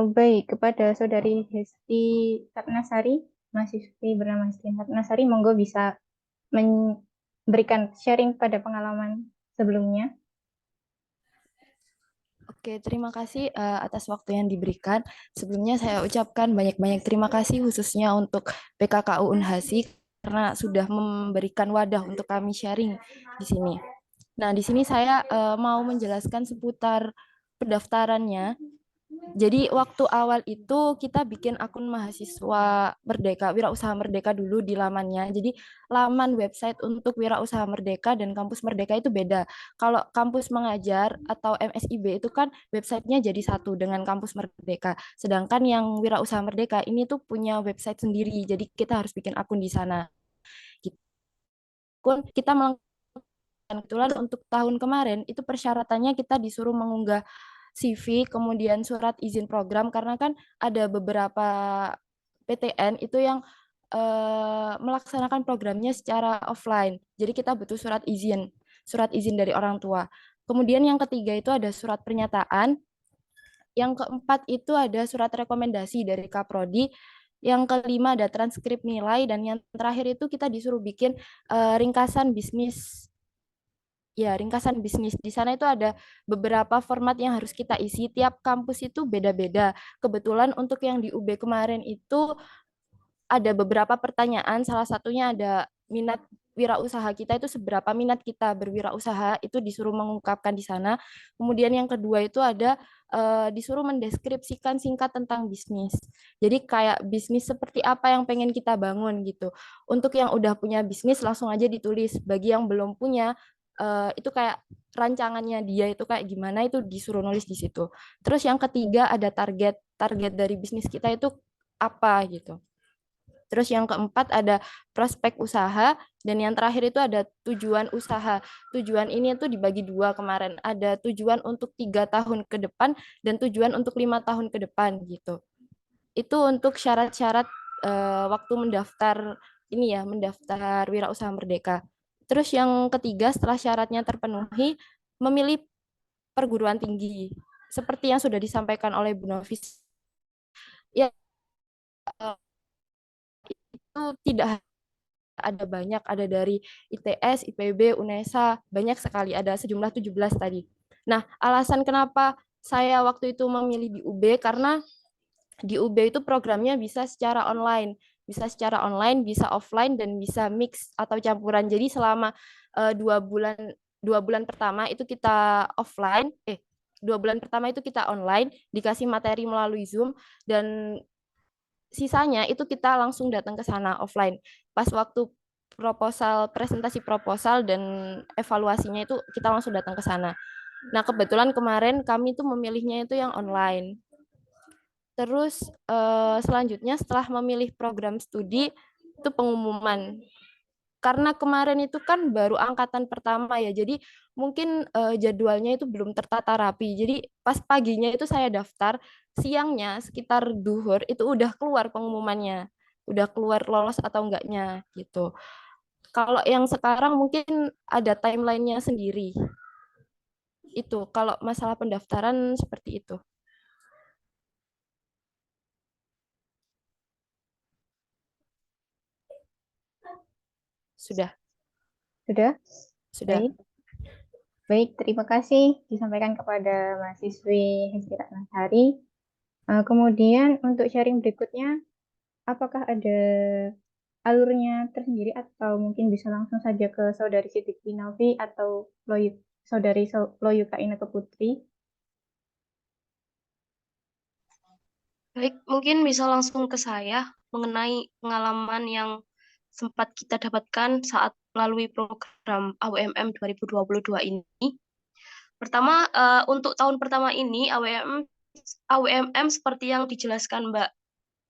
Oh, baik, kepada Saudari Hesti Ratnasari, mahasiswi bernama Hesti Ratnasari, monggo bisa memberikan sharing pada pengalaman sebelumnya. Oke, terima kasih atas waktu yang diberikan. Sebelumnya saya ucapkan banyak-banyak terima kasih khususnya untuk PKKU Unhasi karena sudah memberikan wadah untuk kami sharing di sini. Nah, di sini saya mau menjelaskan seputar pendaftarannya. Jadi waktu awal itu kita bikin akun mahasiswa Merdeka, Wirausaha Merdeka dulu di lamannya. Jadi laman website untuk Wirausaha Merdeka dan Kampus Merdeka itu beda. Kalau Kampus Mengajar atau MSIB itu kan websitenya jadi satu dengan Kampus Merdeka. Sedangkan yang Wirausaha Merdeka ini tuh punya website sendiri. Jadi kita harus bikin akun di sana. Kita kebetulan untuk tahun kemarin itu persyaratannya kita disuruh mengunggah CV, kemudian surat izin program karena kan ada beberapa PTN itu yang melaksanakan programnya secara offline. Jadi kita butuh surat izin dari orang tua. Kemudian yang ketiga itu ada surat pernyataan. Yang keempat itu ada surat rekomendasi dari Kaprodi. Yang kelima ada transkrip nilai dan yang terakhir itu kita disuruh bikin ringkasan bisnis. Ya, ringkasan bisnis. Di sana itu ada beberapa format yang harus kita isi. Tiap kampus itu beda-beda. Kebetulan untuk yang di UB kemarin itu ada beberapa pertanyaan. Salah satunya ada minat wirausaha kita itu seberapa minat kita berwirausaha itu disuruh mengungkapkan di sana. Kemudian yang kedua itu ada disuruh mendeskripsikan singkat tentang bisnis. Jadi kayak bisnis seperti apa yang pengen kita bangun gitu. Untuk yang udah punya bisnis langsung aja ditulis. Bagi yang belum punya itu kayak rancangannya dia itu kayak gimana itu disuruh nulis di situ. Terus yang ketiga ada target dari bisnis kita itu apa gitu. Terus yang keempat ada prospek usaha dan yang terakhir itu ada tujuan usaha. Tujuan ini tuh dibagi dua kemarin. Ada tujuan untuk 3 tahun ke depan dan tujuan untuk 5 tahun ke depan gitu. Itu untuk syarat-syarat waktu mendaftar ini ya, mendaftar Wirausaha Merdeka. Terus yang ketiga, setelah syaratnya terpenuhi, memilih perguruan tinggi. Seperti yang sudah disampaikan oleh Bu Nofis, ya itu tidak ada banyak, ada dari ITS, IPB, UNESA, banyak sekali, ada sejumlah 17 tadi. Nah, alasan kenapa saya waktu itu memilih di UB, karena di UB itu programnya bisa secara online, bisa offline, dan bisa mix atau campuran. Jadi selama 2 bulan pertama itu kita offline, 2 bulan pertama itu kita online, dikasih materi melalui Zoom, dan sisanya itu kita langsung datang ke sana offline. Pas waktu presentasi proposal dan evaluasinya itu kita langsung datang ke sana. Nah, kebetulan kemarin kami tuh memilihnya itu yang online. Terus selanjutnya setelah memilih program studi itu pengumuman. Karena kemarin itu kan baru angkatan pertama ya, jadi mungkin jadwalnya itu belum tertata rapi. Jadi pas paginya itu saya daftar, siangnya sekitar duhur itu udah keluar pengumumannya, udah keluar lolos atau enggaknya gitu. Kalau yang sekarang mungkin ada timelinenya sendiri. Itu kalau masalah pendaftaran seperti itu. Sudah. Sudah? Sudah. Baik. Baik, terima kasih disampaikan kepada mahasiswi Hesti Ratnasari. Kemudian untuk sharing berikutnya, apakah ada alurnya tersendiri atau mungkin bisa langsung saja ke Saudari Siti Kinavi atau Saudari Loyuka Ineke Putri? Baik, mungkin bisa langsung ke saya mengenai pengalaman yang sempat kita dapatkan saat melalui program AWMM 2022 ini. Pertama, untuk tahun pertama ini AWMM seperti yang dijelaskan Mbak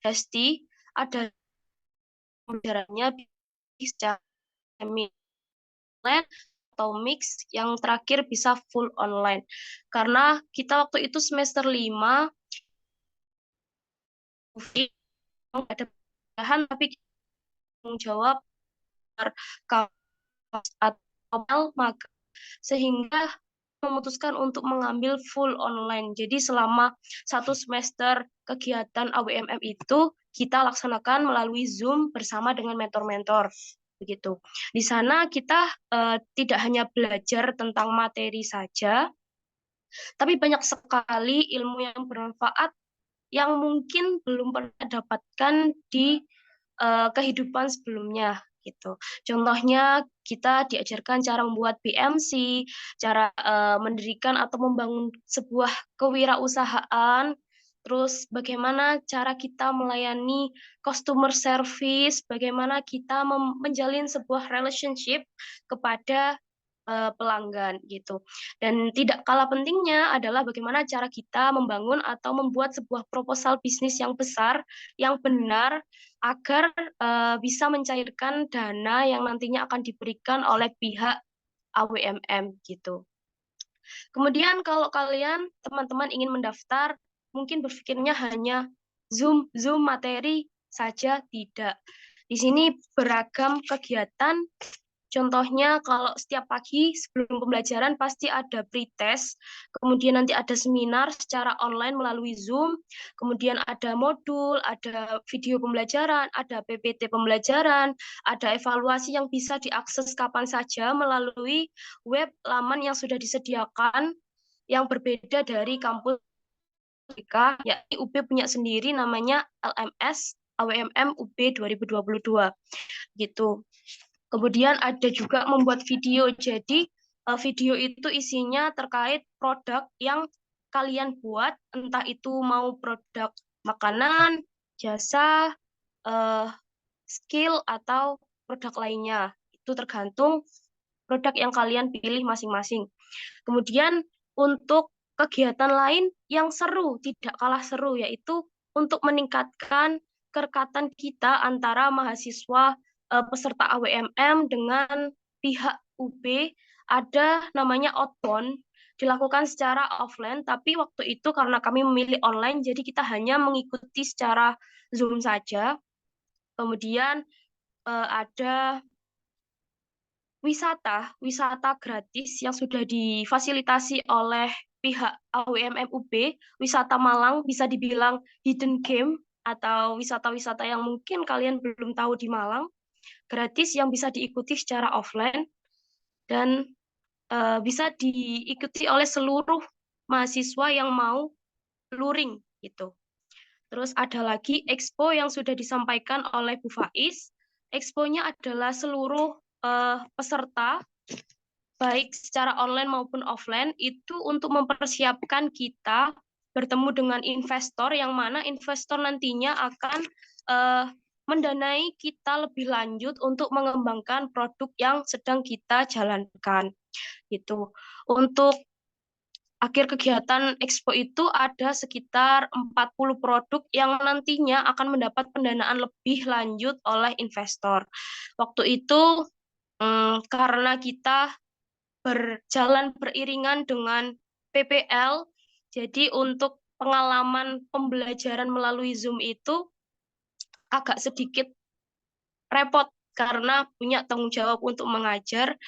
Hesti, ada pembelajarannya secara online atau mix, yang terakhir bisa full online. Karena kita waktu itu semester 5 ada pilihan, tapi tanggung jawab atau maka sehingga memutuskan untuk mengambil full online. Jadi selama 1 semester kegiatan AWMM itu kita laksanakan melalui Zoom bersama dengan mentor-mentor. Begitu. Di sana kita tidak hanya belajar tentang materi saja, tapi banyak sekali ilmu yang bermanfaat yang mungkin belum pernah dapatkan di kehidupan sebelumnya gitu. Contohnya kita diajarkan cara membuat BMC, cara mendirikan atau membangun sebuah kewirausahaan, terus bagaimana cara kita melayani customer service, bagaimana kita menjalin sebuah relationship kepada pelanggan gitu. Dan tidak kalah pentingnya adalah bagaimana cara kita membangun atau membuat sebuah proposal bisnis yang besar, yang benar, agar bisa mencairkan dana yang nantinya akan diberikan oleh pihak AWMM gitu. Kemudian kalau kalian teman-teman ingin mendaftar, mungkin berpikirnya hanya Zoom materi saja, tidak. Di sini beragam kegiatan. Contohnya kalau setiap pagi sebelum pembelajaran pasti ada pretest, kemudian nanti ada seminar secara online melalui Zoom, kemudian ada modul, ada video pembelajaran, ada PPT pembelajaran, ada evaluasi yang bisa diakses kapan saja melalui web laman yang sudah disediakan yang berbeda dari kampus mereka, yakni UB punya sendiri namanya LMS AWMM UB 2022 gitu. Kemudian ada juga membuat video. Jadi video itu isinya terkait produk yang kalian buat, entah itu mau produk makanan, jasa, skill, atau produk lainnya. Itu tergantung produk yang kalian pilih masing-masing. Kemudian untuk kegiatan lain yang seru, tidak kalah seru, yaitu untuk meningkatkan kerekatan kita antara mahasiswa peserta AWMM dengan pihak UB, ada namanya outbound, dilakukan secara offline, tapi waktu itu karena kami memilih online, jadi kita hanya mengikuti secara Zoom saja. Kemudian ada wisata gratis yang sudah difasilitasi oleh pihak AWMM UB, wisata Malang bisa dibilang hidden game atau wisata-wisata yang mungkin kalian belum tahu di Malang, gratis yang bisa diikuti secara offline dan bisa diikuti oleh seluruh mahasiswa yang mau luring gitu. Terus ada lagi expo yang sudah disampaikan oleh Bu Faiz. Exponya adalah seluruh peserta baik secara online maupun offline itu untuk mempersiapkan kita bertemu dengan investor yang mana investor nantinya akan mendanai kita lebih lanjut untuk mengembangkan produk yang sedang kita jalankan gitu. Untuk akhir kegiatan Expo itu ada sekitar 40 produk yang nantinya akan mendapat pendanaan lebih lanjut oleh investor. Waktu itu karena kita berjalan beriringan dengan PPL, jadi untuk pengalaman pembelajaran melalui Zoom itu agak sedikit repot karena punya tanggung jawab untuk mengajar.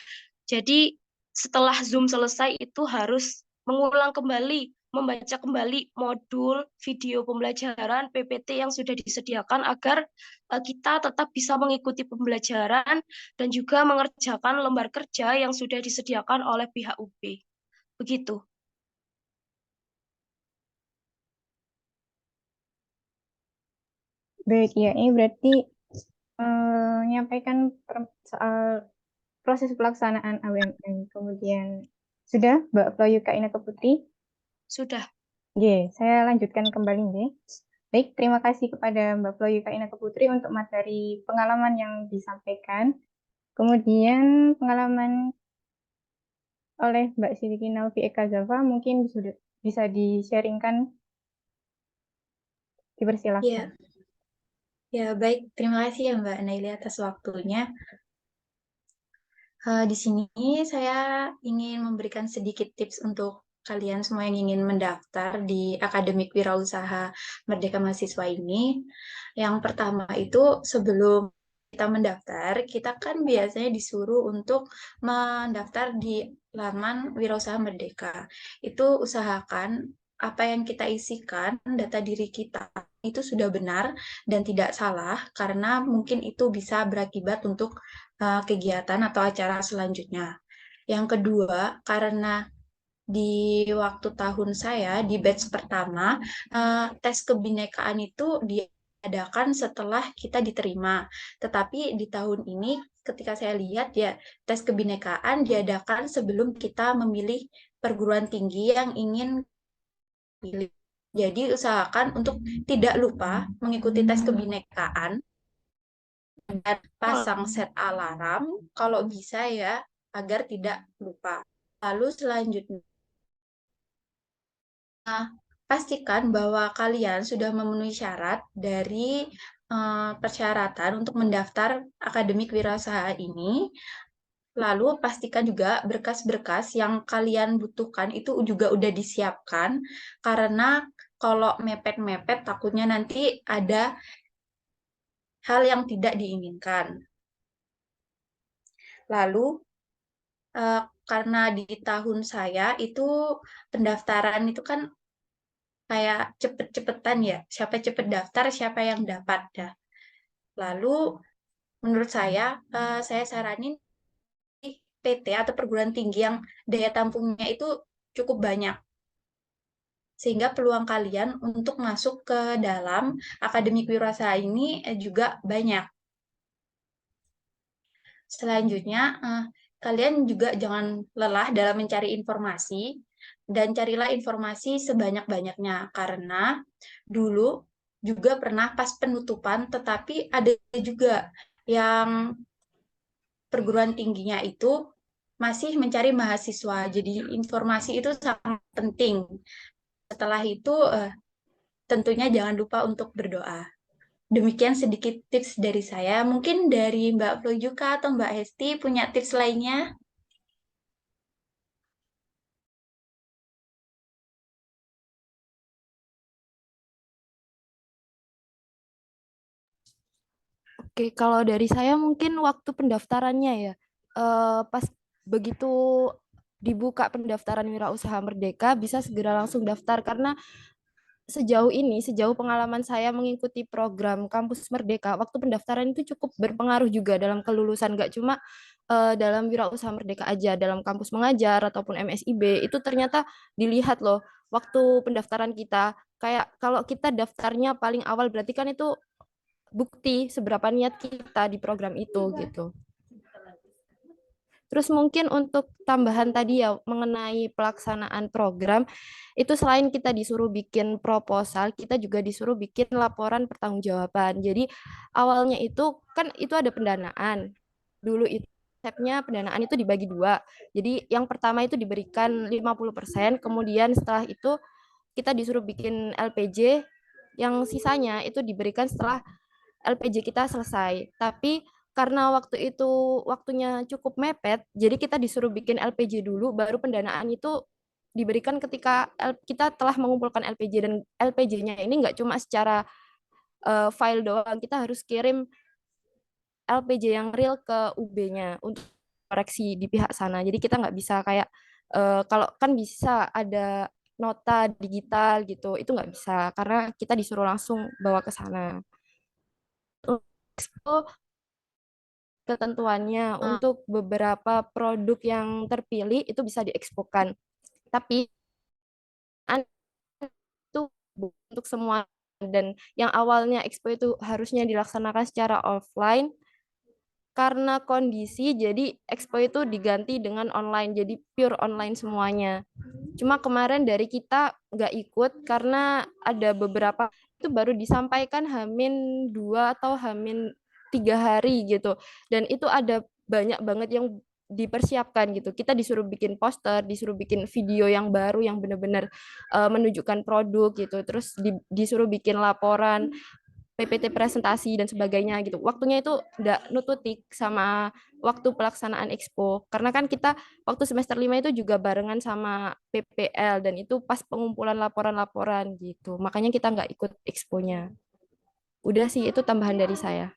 Jadi setelah Zoom selesai itu harus mengulang kembali, membaca kembali modul video pembelajaran PPT yang sudah disediakan agar kita tetap bisa mengikuti pembelajaran dan juga mengerjakan lembar kerja yang sudah disediakan oleh pihak UB. Begitu. Baik, ya, ini berarti menyampaikan soal proses pelaksanaan AWMM. Kemudian sudah, Mbak Floyuka Inaka Putri? Sudah. Oke, saya lanjutkan kembali nih. Baik, terima kasih kepada Mbak Floyuka Inaka Putri untuk materi pengalaman yang disampaikan. Kemudian pengalaman oleh Mbak Sidiki Nalvi Eka Zava mungkin sudah bisa di-sharingkan, dipersilakan. Ya, ya baik. Terima kasih ya Mbak Naili atas waktunya. Di sini saya ingin memberikan sedikit tips untuk kalian semua yang ingin mendaftar di Akademik Wirausaha Merdeka Mahasiswa ini. Yang pertama itu sebelum kita mendaftar, kita kan biasanya disuruh untuk mendaftar di laman Wirausaha Merdeka. Itu usahakan apa yang kita isikan, data diri kita itu sudah benar dan tidak salah, karena mungkin itu bisa berakibat untuk kegiatan atau acara selanjutnya. Yang kedua, karena di waktu tahun saya, di batch pertama, tes kebinekaan itu diadakan setelah kita diterima. Tetapi di tahun ini, ketika saya lihat ya, tes kebinekaan diadakan sebelum kita memilih perguruan tinggi yang ingin pilih. Jadi usahakan untuk tidak lupa mengikuti tes kebinekaan dan pasang set alarm kalau bisa ya, agar tidak lupa. Lalu selanjutnya, pastikan bahwa kalian sudah memenuhi syarat dari persyaratan untuk mendaftar akademik wirausaha ini. Lalu pastikan juga berkas-berkas yang kalian butuhkan itu juga udah disiapkan, karena kalau mepet-mepet takutnya nanti ada hal yang tidak diinginkan. Lalu karena di tahun saya itu pendaftaran itu kan kayak cepet-cepetan ya, siapa cepet daftar, siapa yang dapat dah. Lalu menurut saya saranin PT atau perguruan tinggi yang daya tampungnya itu cukup banyak. Sehingga peluang kalian untuk masuk ke dalam akademik wirausaha ini juga banyak. Selanjutnya, kalian juga jangan lelah dalam mencari informasi dan carilah informasi sebanyak-banyaknya, karena dulu juga pernah pas penutupan, tetapi ada juga yang perguruan tingginya itu masih mencari mahasiswa. Jadi informasi itu sangat penting. Setelah itu tentunya jangan lupa untuk berdoa. Demikian sedikit tips dari saya. Mungkin dari Mbak Flojuka atau Mbak Hesti punya tips lainnya? Oke, kalau dari saya mungkin waktu pendaftarannya ya, pas begitu dibuka pendaftaran Wirausaha Merdeka bisa segera langsung daftar karena sejauh ini, sejauh pengalaman saya mengikuti program Kampus Merdeka, waktu pendaftaran itu cukup berpengaruh juga dalam kelulusan, nggak cuma dalam Wirausaha Merdeka aja, dalam kampus mengajar ataupun MSIB, itu ternyata dilihat loh, waktu pendaftaran kita, kayak kalau kita daftarnya paling awal berarti kan itu bukti seberapa niat kita di program itu gitu. Terus mungkin untuk tambahan tadi ya mengenai pelaksanaan program, itu selain kita disuruh bikin proposal, kita juga disuruh bikin laporan pertanggungjawaban. Jadi awalnya itu kan itu ada pendanaan. Dulu itu konsepnya pendanaan itu dibagi dua. Jadi yang pertama itu diberikan 50%, kemudian setelah itu kita disuruh bikin LPJ, yang sisanya itu diberikan setelah LPJ kita selesai. Tapi karena waktu itu waktunya cukup mepet, jadi kita disuruh bikin LPJ dulu, baru pendanaan itu diberikan ketika kita telah mengumpulkan LPJ, dan LPJ-nya ini nggak cuma secara file doang, kita harus kirim LPJ yang real ke UB-nya untuk koreksi di pihak sana. Jadi kita nggak bisa kayak kalau kan bisa ada nota digital gitu, itu nggak bisa karena kita disuruh langsung bawa ke sana. Untuk ketentuannya untuk beberapa produk yang terpilih itu bisa diekspokan. Tapi itu untuk semua, dan yang awalnya expo itu harusnya dilaksanakan secara offline karena kondisi jadi expo itu diganti dengan online, jadi pure online semuanya. Cuma kemarin dari kita nggak ikut karena ada beberapa itu baru disampaikan Hamin 2 atau Hamin 3 hari gitu. Dan itu ada banyak banget yang dipersiapkan gitu. Kita disuruh bikin poster, disuruh bikin video yang baru yang benar-benar menunjukkan produk gitu. Terus disuruh bikin laporan PPT presentasi dan sebagainya gitu. Waktunya itu nggak nututik sama waktu pelaksanaan expo. Karena kan kita waktu semester 5 itu juga barengan sama PPL dan itu pas pengumpulan laporan-laporan gitu. Makanya kita nggak ikut exponya. Udah sih itu tambahan dari saya.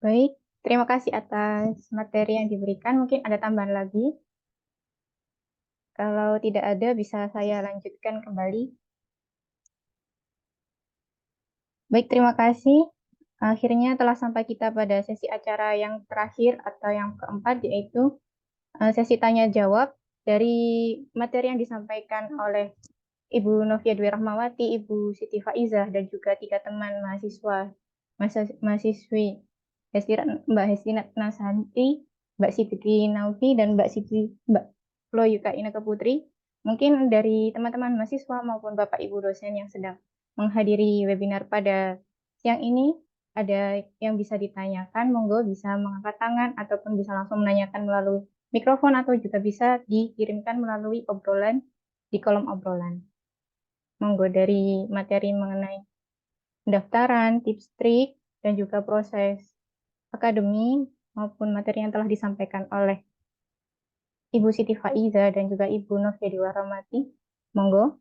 Baik, terima kasih atas materi yang diberikan. Mungkin ada tambahan lagi. Kalau tidak ada, bisa saya lanjutkan kembali. Baik, terima kasih. Akhirnya telah sampai kita pada sesi acara yang terakhir atau yang keempat, yaitu sesi tanya jawab dari materi yang disampaikan oleh Ibu Novia Dwi Rahmawati, Ibu Siti Faizah, dan juga 3 teman mahasiswi Mbak Hestina Nasanti, Mbak Siti Naufi, dan Mbak Floyuka Inaka Putri. Mungkin dari teman-teman mahasiswa maupun Bapak Ibu dosen yang sedang menghadiri webinar pada siang ini, ada yang bisa ditanyakan, monggo bisa mengangkat tangan ataupun bisa langsung menanyakan melalui mikrofon atau juga bisa dikirimkan melalui obrolan di kolom obrolan. Monggo dari materi mengenai pendaftaran, tips trik, dan juga proses akademi maupun materi yang telah disampaikan oleh Ibu Siti Faiza dan juga Ibu Novia Diwaramati. Monggo.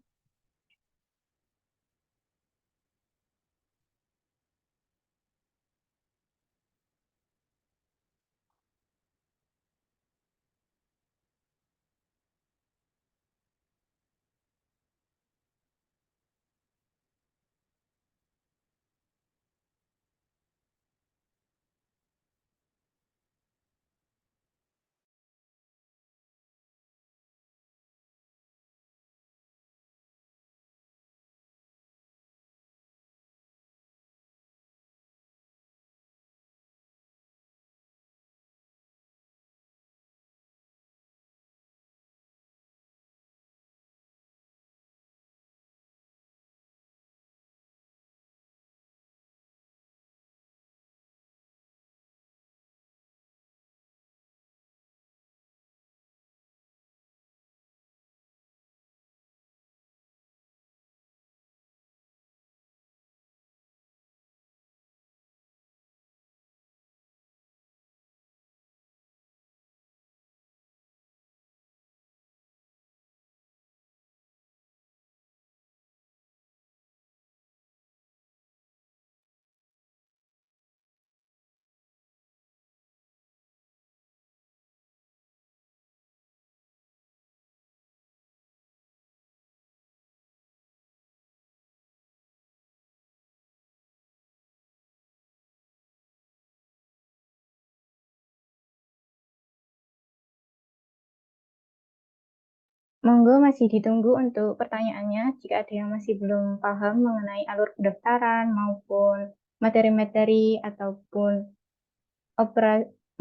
Monggo masih ditunggu untuk pertanyaannya jika ada yang masih belum paham mengenai alur pendaftaran maupun materi-materi ataupun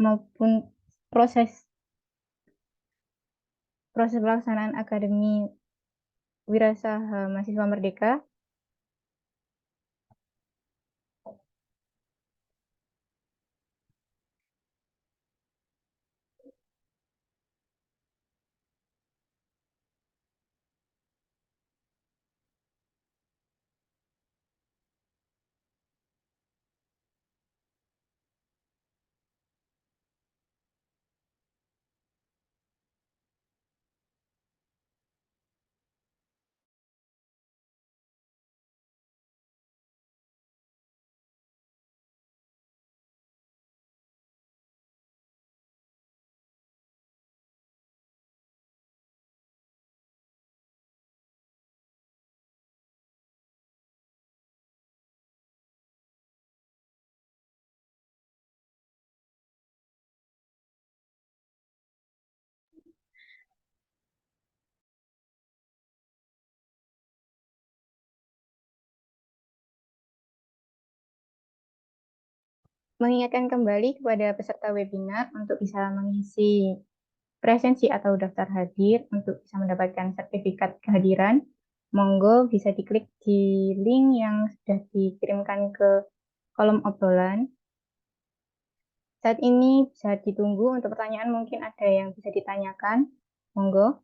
maupun proses pelaksanaan akademi Wirausaha Mahasiswa Merdeka. Mengingatkan kembali kepada peserta webinar untuk bisa mengisi presensi atau daftar hadir untuk bisa mendapatkan sertifikat kehadiran. Monggo bisa diklik di link yang sudah dikirimkan ke kolom obrolan. Saat ini bisa ditunggu untuk pertanyaan, mungkin ada yang bisa ditanyakan. Monggo.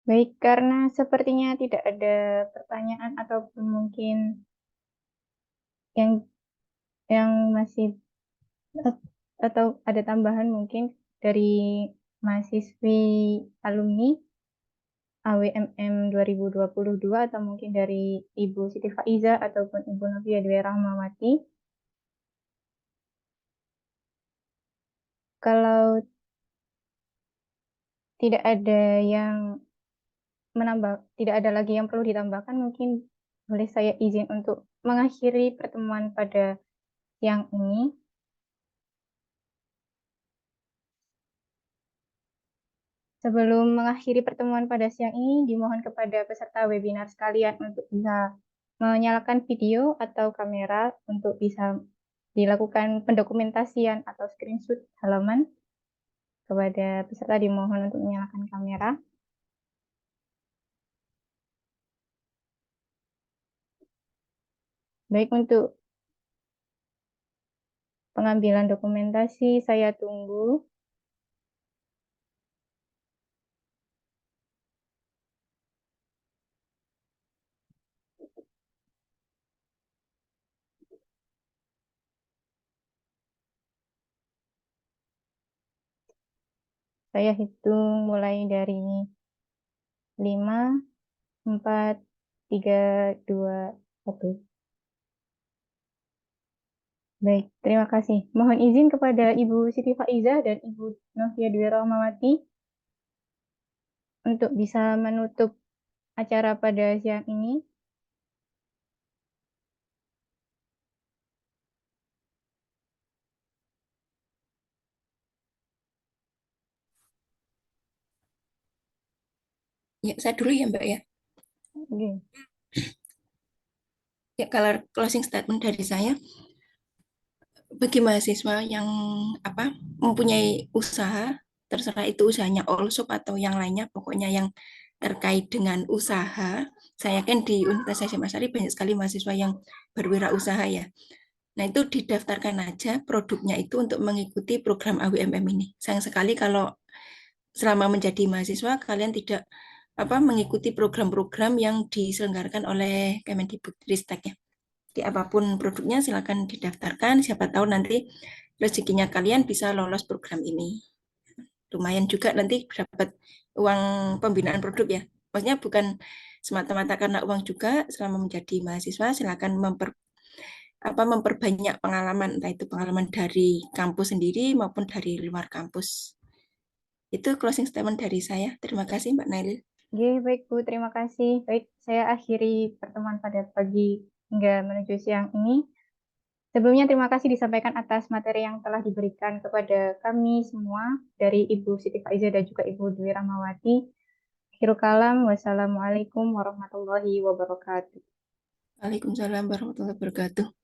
Baik, karena sepertinya tidak ada pertanyaan ataupun mungkin yang masih atau ada tambahan mungkin dari mahasiswi alumni AWMM 2022 atau mungkin dari Ibu Siti Faiza ataupun Ibu Novia Dwi Rahmawati. Kalau tidak ada yang tidak ada lagi yang perlu ditambahkan, mungkin boleh saya izin untuk mengakhiri pertemuan pada siang ini. Sebelum mengakhiri pertemuan pada siang ini, dimohon kepada peserta webinar sekalian untuk bisa menyalakan video atau kamera untuk bisa dilakukan pendokumentasian atau screenshot halaman. Kepada peserta dimohon untuk menyalakan kamera. Baik, untuk pengambilan dokumentasi saya tunggu. Saya hitung mulai dari 5, 4, 3, 2, 1. Baik, terima kasih. Mohon izin kepada Ibu Siti Faizah dan Ibu Novia Dwi Rahmawati untuk bisa menutup acara pada siang ini. Ya, saya dulu ya Mbak ya. Oke. Ya, kalau closing statement dari saya, bagi mahasiswa yang mempunyai usaha, terserah itu usahanya all shop atau yang lainnya, pokoknya yang terkait dengan usaha. Saya yakin di Universitas Hasyim Asy'ari banyak sekali mahasiswa yang berwirausaha ya. Nah, itu didaftarkan aja produknya itu untuk mengikuti program AWMM ini. Sayang sekali kalau selama menjadi mahasiswa kalian tidak mengikuti program-program yang diselenggarakan oleh Kemendikbudristek ya. Di apapun produknya silakan didaftarkan, siapa tahu nanti rezekinya kalian bisa lolos program ini. Lumayan juga nanti dapat uang pembinaan produk ya. Maksudnya bukan semata-mata karena uang juga, selama menjadi mahasiswa silakan memperbanyak pengalaman, entah itu pengalaman dari kampus sendiri maupun dari luar kampus. Itu closing statement dari saya. Terima kasih Mbak Nail. Oke, baik Bu, terima kasih. Baik, saya akhiri pertemuan pada pagi hingga menuju siang ini. Sebelumnya terima kasih disampaikan atas materi yang telah diberikan kepada kami semua dari Ibu Siti Faizah dan juga Ibu Dwi Rahmawati. Akhirul kalam, wassalamualaikum warahmatullahi wabarakatuh. Waalaikumsalam warahmatullahi wabarakatuh.